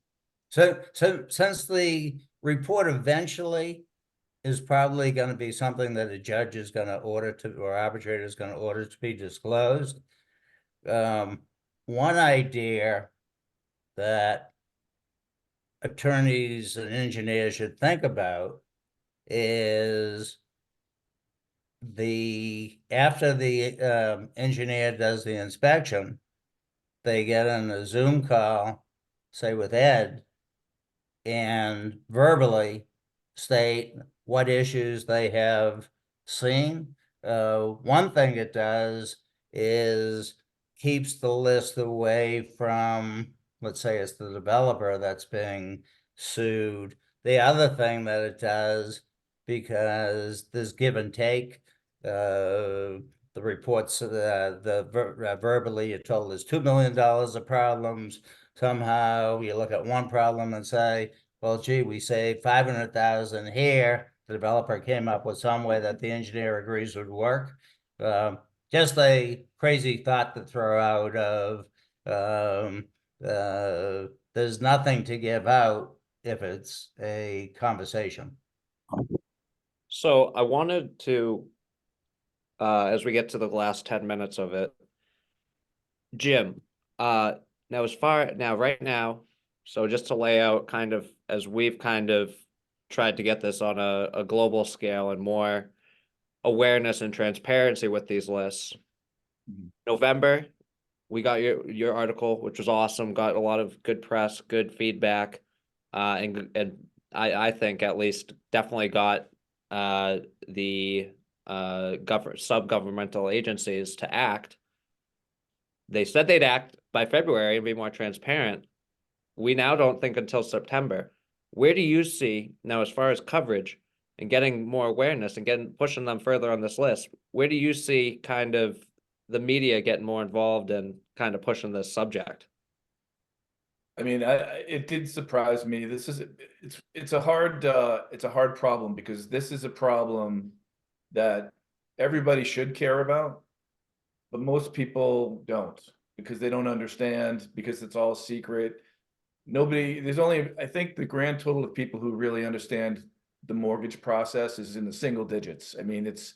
So since the report eventually is probably going to be something that a judge is going to order to, or arbitrator is going to order to be disclosed, one idea that attorneys and engineers should think about is after the engineer does the inspection, they get on a Zoom call, say with Ed, and verbally state what issues they have seen. One thing it does is keeps the list away from, let's say it's the developer that's being sued. The other thing that it does, because there's give and take, the reports, verbally you're told there's $2 million of problems. Somehow you look at one problem and say, well, gee, we saved 500,000 here. The developer came up with some way that the engineer agrees would work. Just a crazy thought to throw out of, there's nothing to give out if it's a conversation. So I wanted to, as we get to the last 10 minutes of it, Jim, now right now, so just to lay out kind of, as we've kind of tried to get this on a global scale and more awareness and transparency with these lists. November, we got your article, which was awesome, got a lot of good press, good feedback, and I think at least definitely got the sub-governmental agencies to act. They said they'd act by February and be more transparent. We now don't think until September. Where do you see now, as far as coverage and getting more awareness and pushing them further on this list, where do you see kind of the media getting more involved and kind of pushing this subject? I mean, it did surprise me. It's a hard problem, because this is a problem that everybody should care about, but most people don't, because they don't understand, because it's all secret. There's only, I think the grand total of people who really understand the mortgage process is in the single digits. I mean, it's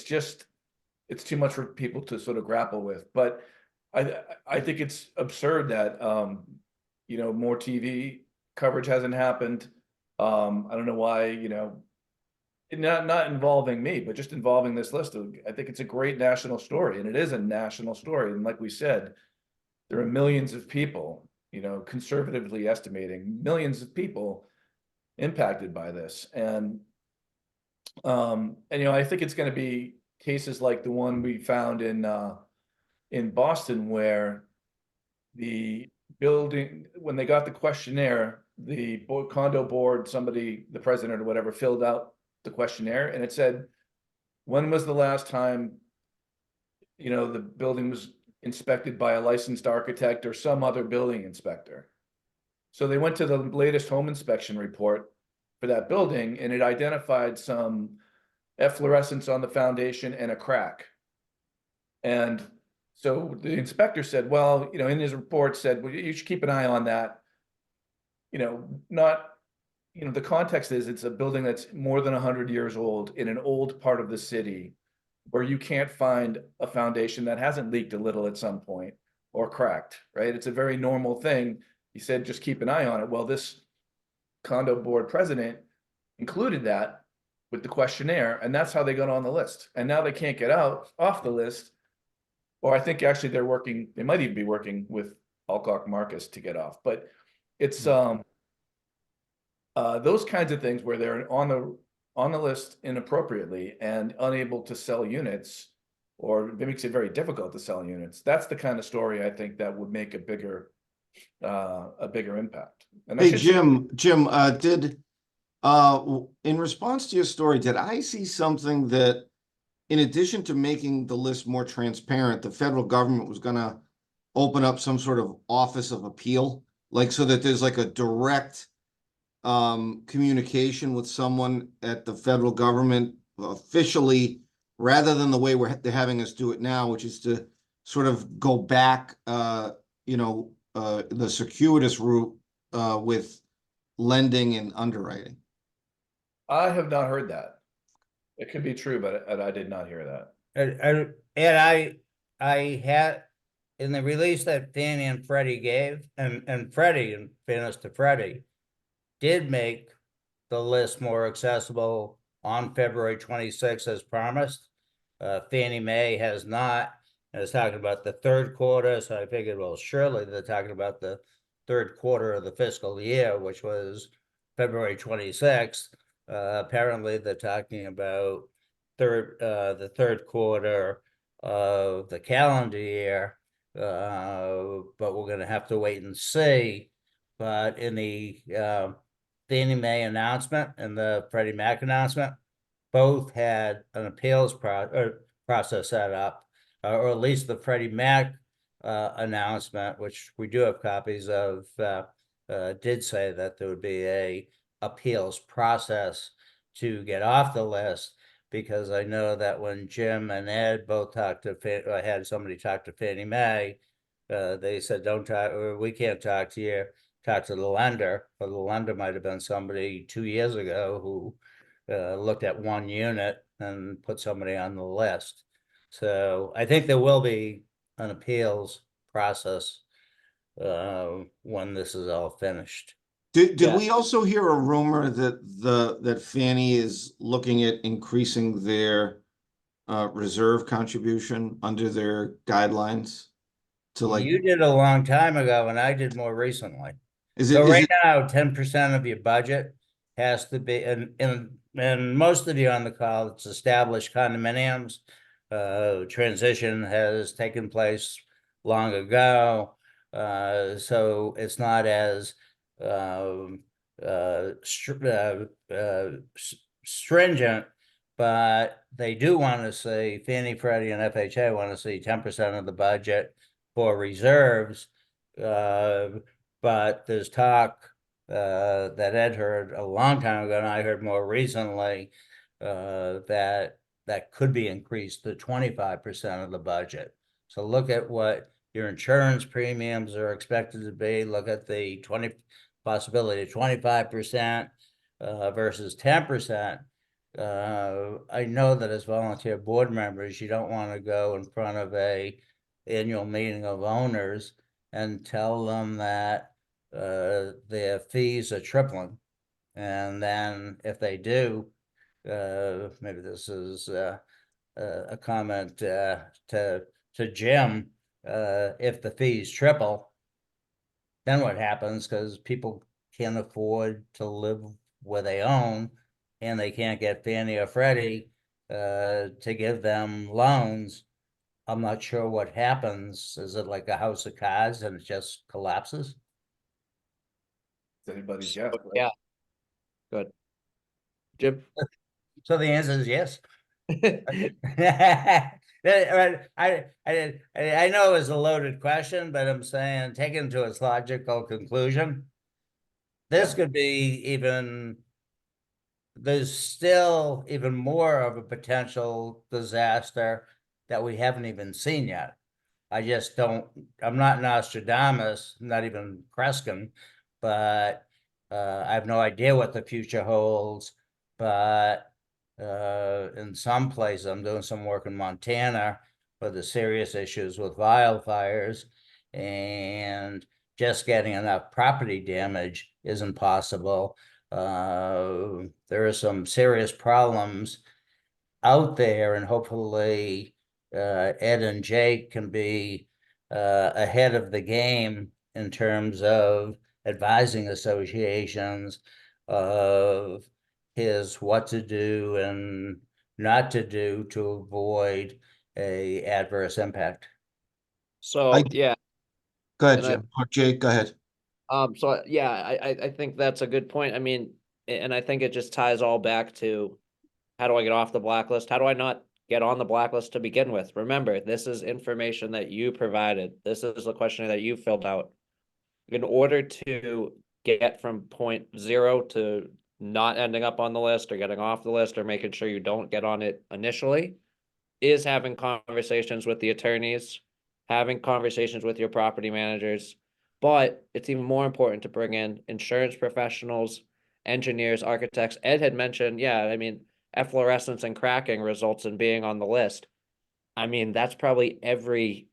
too much for people to sort of grapple with. But I think it's absurd that you know, more TV coverage hasn't happened. I don't know why, you know, not involving me, but just involving this list. I think it's a great national story, and it is a national story. And like we said, there are millions of people, you know, conservatively estimating millions of people impacted by this. And you know, I think it's going to be cases like the one we found in Boston, where the building, when they got the questionnaire, the condo board, somebody, the president or whatever, filled out the questionnaire, and it said, when was the last time, you know, the building was inspected by a licensed architect or some other building inspector? So they went to the latest home inspection report for that building, and it identified some efflorescence on the foundation and a crack. And so the inspector said, well, you know, in his report said, well, you should keep an eye on that. You know, you know, the context is it's a building that's more than 100 years old in an old part of the city. where you can't find a foundation that hasn't leaked a little at some point or cracked, right? It's a very normal thing. He said, just keep an eye on it. Well, this condo board president included that with the questionnaire, and that's how they got on the list. And now they can't get off the list. Or I think actually they might even be working with Allcock Marcus to get off, but it's those kinds of things where they're on the list inappropriately and unable to sell units, or it makes it very difficult to sell units. That's the kind of story I think that would make a bigger impact. And I Hey, should say- Jim, in response to your story, did I see something that, in addition to making the list more transparent, the federal government was gonna open up some sort of office of appeal, like so that there's like a direct communication with someone at the federal government officially, rather than the way they're having us do it now, which is to sort of go back, the circuitous route with lending and underwriting. I have not heard that. It could be true, but I did not hear that. And I had, in the release that Fannie and Freddie gave, and Freddie, in fairness to Freddie, did make the list more accessible on February 26th as promised. Fannie Mae has not, and it's talking about the third quarter, so I figured, well, surely they're talking about the third quarter of the fiscal year, which was February 26th. Apparently they're talking about the third quarter of the calendar year, but we're gonna have to wait and see. But in the Fannie Mae announcement and the Freddie Mac announcement, both had an appeals process set up, or at least the Freddie Mac announcement, which we do have copies of, did say that there would be a appeals process to get off the list, because I know that when Jim and Ed both talked to, I had somebody talk to Fannie Mae, they said, don't talk, or we can't talk to you, talk to the lender. But the lender might have been somebody 2 years ago who looked at one unit and put somebody on the list. So I think there will be an appeals process when this is all finished. Did Yeah. we also hear a rumor that Fannie is looking at increasing their reserve contribution under their guidelines to like, You did a long time ago, and I did more recently. is So it, right now, 10% of your budget has to be, and most of you on the call, it's established condominiums. Transition has taken place long ago. So it's not as stringent, but they do want to see, Fannie, Freddie, and FHA want to see 10% of the budget for reserves. But there's talk that Ed heard a long time ago, and I heard more recently, that could be increased to 25% of the budget. So look at what your insurance premiums are expected to be. Look at the possibility of 25% versus 10%. I know that as volunteer board members, you don't want to go in front of a annual meeting of owners and tell them that their fees are tripling. And then if they do, maybe this is a comment to Jim, if the fees triple, then what happens? Because people can't afford to live where they own, and they can't get Fannie or Freddie to give them loans. I'm not sure what happens. Is it like a house of cards and it just collapses? It's anybody's guess. Right? Yeah. Good. Jim? So the answer is yes. I know it was a loaded question, but I'm saying, taken to its logical conclusion, this could be even, there's still even more of a potential disaster that we haven't even seen yet. I just don't, I'm not Nostradamus, not even Kreskin, but I have no idea what the future holds. But in some places. I'm doing some work in Montana for the serious issues with wildfires, and just getting enough property damage isn't possible. There are some serious problems out there, and hopefully Ed and Jake can be ahead of the game in terms of advising associations of his what to do and not to do to avoid a adverse impact. So, yeah, Go ahead, and Jim, or Jake, go ahead. so yeah, I think that's a good point. I mean, and I think it just ties all back to how do I get off the blacklist? How do I not get on the blacklist to begin with? Remember, this is information that you provided. This is the questionnaire that you filled out. In order to get from point 0 to not ending up on the list or getting off the list or making sure you don't get on it initially, is having conversations with the attorneys, having conversations with your property managers. But it's even more important to bring in insurance professionals, engineers, architects. Ed had mentioned, yeah, I mean, efflorescence and cracking results in being on the list. I mean, that's probably every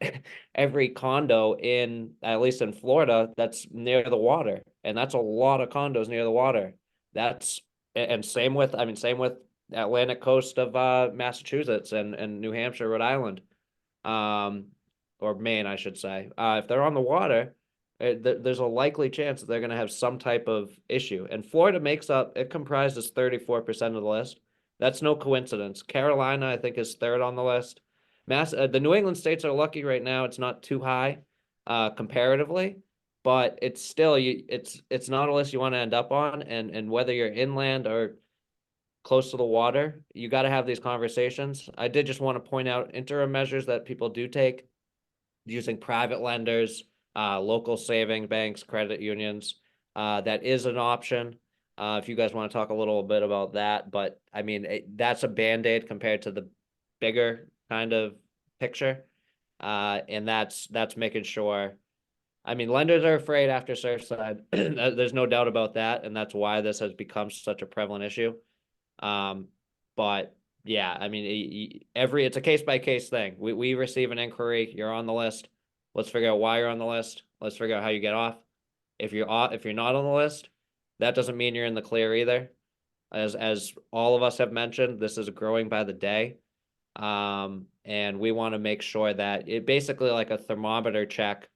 every condo in, at least in Florida, that's near the water. And that's a lot of condos near the water. That's and same with, I mean, same with Atlantic coast of Massachusetts and New Hampshire, Rhode Island. Or Maine, I should say. If they're on the water, there's a likely chance that they're going to have some type of issue. And Florida it comprises 34% of the list. That's no coincidence. Carolina, I think, is third on the list. The New England states are lucky right now. It's not too high, comparatively, but it's still it's not a list you want to end up on. And whether you're inland or close to the water, you got to have these conversations. I did just want to point out interim measures that people do take using private lenders, local saving banks, credit unions. That is an option. If you guys want to talk a little bit about that, but I mean, that's a Band-Aid compared to the bigger kind of picture. And that's making sure. I mean, lenders are afraid after Surfside. There's no doubt about that, and that's why this has become such a prevalent issue. But yeah, I mean, it's a case by case thing. We receive an inquiry, you're on the list. Let's figure out why you're on the list. Let's figure out how you get off. If you're not on the list, that doesn't mean you're in the clear either. As all of us have mentioned, this is growing by the day. And we want to make sure that it basically like a thermometer check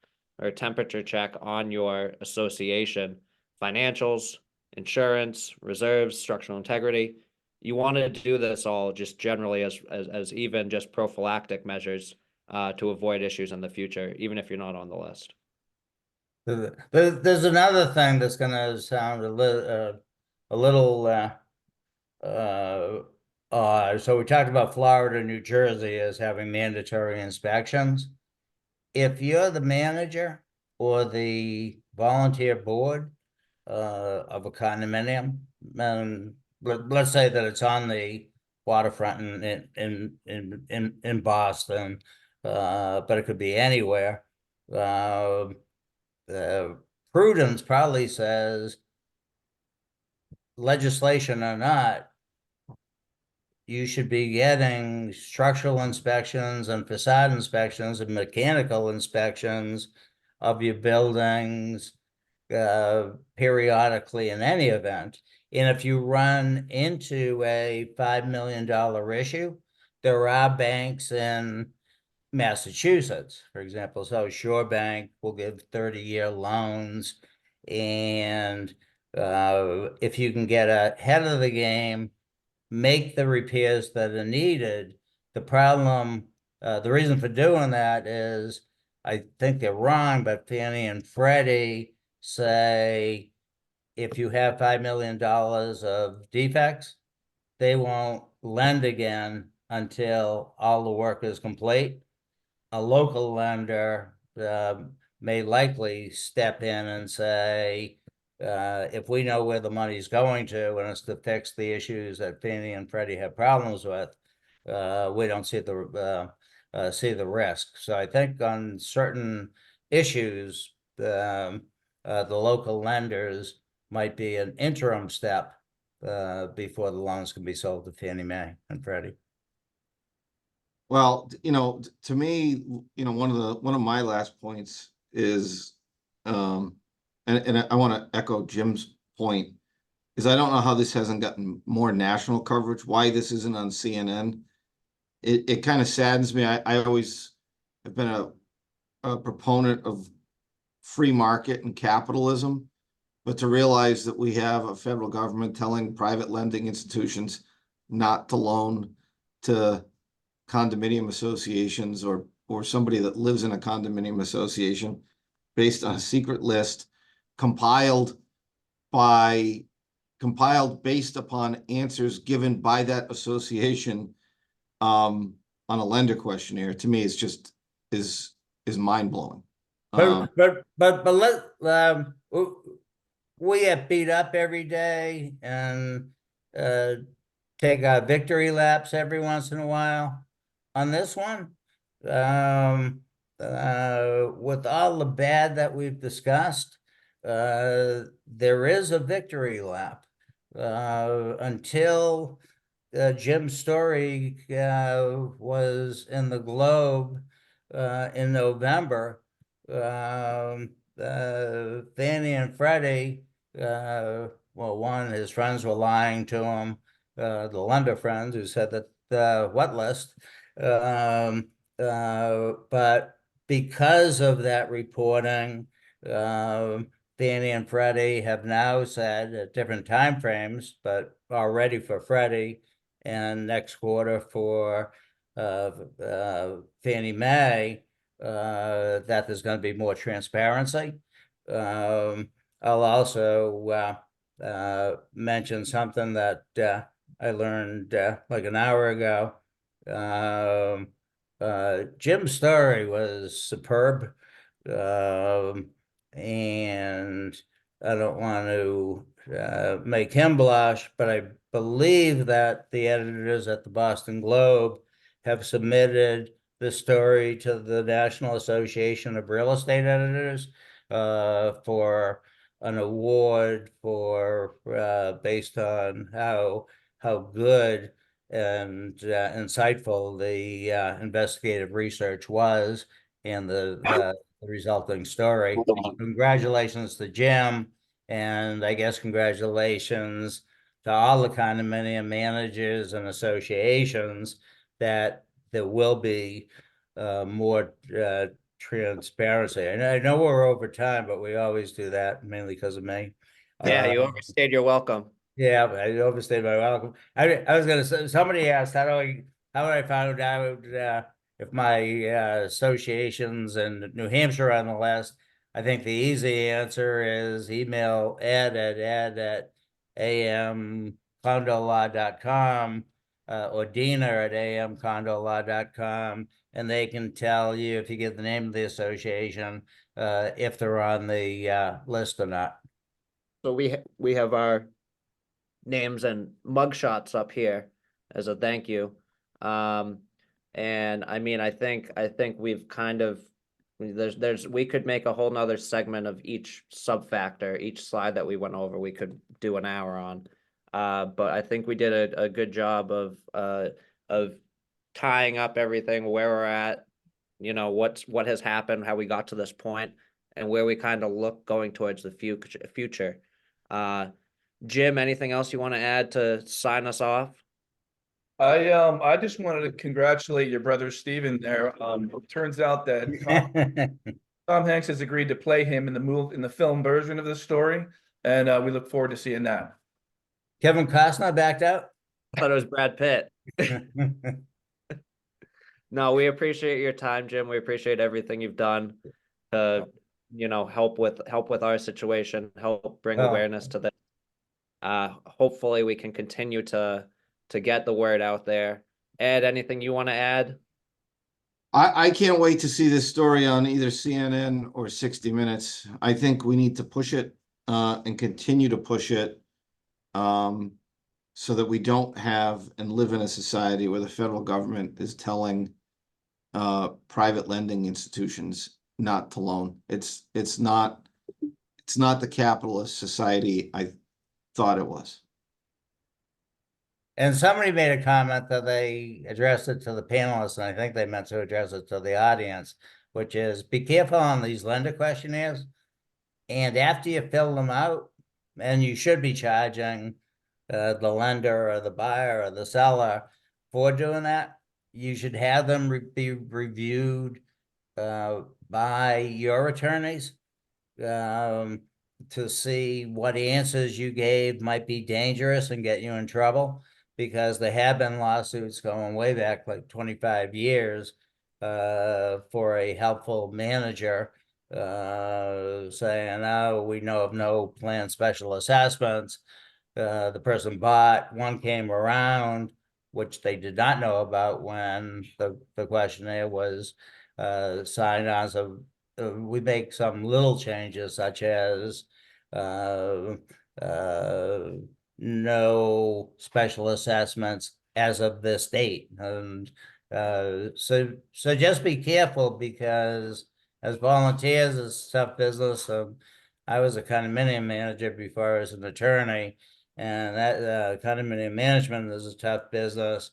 or temperature check on your association, financials, insurance, reserves, structural integrity. You want to do this all just generally as even just prophylactic measures to avoid issues in the future, even if you're not on the list. There's another thing that's going to sound a little so we talked about Florida, New Jersey as having mandatory inspections. If you're the manager or the volunteer board of a condominium, and let's say that it's on the waterfront in Boston, but it could be anywhere. Prudence probably says, legislation or not, you should be getting structural inspections and facade inspections and mechanical inspections of your buildings periodically in any event. And if you run into a $5 million issue, there are banks in Massachusetts, for example. So Shore Bank will give 30-year loans. And if you can get ahead of the game, make the repairs that are needed. The problem, the reason for doing that is, I think they're wrong, but Fannie and Freddie say if you have $5 million of defects, they won't lend again until all the work is complete. A local lender may likely step in and say, if we know where the money's going to and it's to fix the issues that Fannie and Freddie have problems with, we don't see the risk. So I think on certain issues, the local lenders might be an interim step before the loans can be sold to Fannie Mae and Freddie. Well, to me, one of my last points is, and I want to echo Jim's point, is I don't know how this hasn't gotten more national coverage, why this isn't on CNN. It kind of saddens me. I always have been a proponent of free market and capitalism, but to realize that we have a federal government telling private lending institutions not to loan to condominium associations or somebody that lives in a condominium association based on a secret list compiled based upon answers given by that association on a lender questionnaire, to me is mind-blowing. But we get beat up every day and take victory laps every once in a while. On this one, with all the bad that we've discussed, there is a victory lap. Until Jim's story was in the Globe in November, Fannie and Freddie, well, one, his friends were lying to him, the lender friends who said that what list, but because of that reporting, Fannie and Freddie have now said at different time frames, but already for Freddie and next quarter for Fannie Mae, that there's going to be more transparency. I'll also mention something that I learned like an hour ago. Jim's story was superb, and I don't want to make him blush, but I believe that the editors at the Boston Globe have submitted the story to the National Association of Real Estate Editors for an award for based on how good and insightful the investigative research was and the resulting story. Congratulations to Jim, and I guess congratulations to all the condominium managers and associations that there will be more transparency. I know we're over time, but we always do that mainly because of me. Yeah, you overstayed your welcome. Yeah, I overstayed my welcome. I was gonna say, somebody asked how would I find out if my associations in New Hampshire are on the list. I think the easy answer is email ed at amcondolaw.com or Dina at amcondolaw.com, and they can tell you, if you get the name of the association, if they're on the list or not. So we have our names and mugshots up here as a thank you. And I mean, I think we've kind of, we could make a whole nother segment of each sub factor, each slide that we went over, we could do an hour on. But I think we did a good job of tying up everything, where we're at, what has happened, how we got to this point, and where we kind of look going towards the future. Jim, anything else you want to add to sign us off? I just wanted to congratulate your brother Steven there. It turns out that Tom Hanks has agreed to play him in the film version of the story, and we look forward to seeing that. Kevin Costner backed out. I thought it was Brad Pitt. No, we appreciate your time, Jim. We appreciate everything you've done to, help with our situation, help bring awareness to this. Hopefully we can continue to get the word out there. Ed, anything you want to add? I can't wait to see this story on either CNN or 60 Minutes. I think we need to push it and continue to push it so that we don't have and live in a society where the federal government is telling private lending institutions not to loan. It's not the capitalist society I thought it was. And somebody made a comment that they addressed it to the panelists, and I think they meant to address it to the audience, which is be careful on these lender questionnaires. And after you fill them out, and you should be charging the lender or the buyer or the seller for doing that, you should have them be reviewed by your attorneys to see what answers you gave might be dangerous and get you in trouble, because there have been lawsuits going way back like 25 years for a helpful manager saying, oh, we know of no planned special assessments. The person bought, one came around, which they did not know about when the questionnaire was signed on. So we make some little changes such as no special assessments as of this date. And so just be careful, because as volunteers, it's tough business. I was a condominium manager before I was an attorney, and that condominium management is a tough business.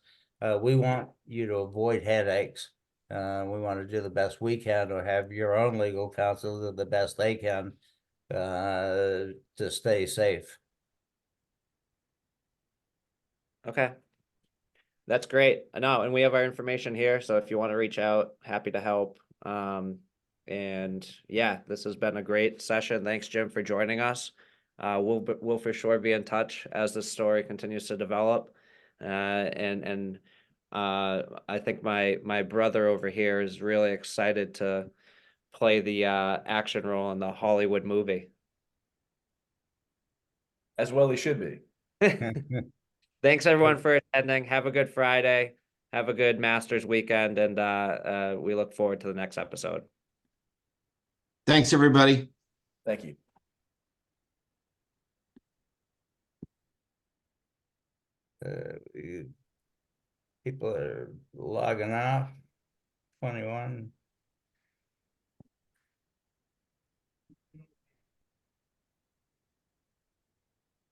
We want you to avoid headaches. We want to do the best we can, or have your own legal counsel do the best they can to stay safe. Okay. That's great. No, and we have our information here, so if you want to reach out, happy to help. And yeah, this has been a great session. Thanks, Jim, for joining us. We'll for sure be in touch as this story continues to develop. And I think my brother over here is really excited to play the action role in the Hollywood movie. As well he should be. Thanks everyone for attending. Have a good Friday. Have a good Masters weekend, and we look forward to the next episode. Thanks, everybody. Thank you. People are logging off. 21.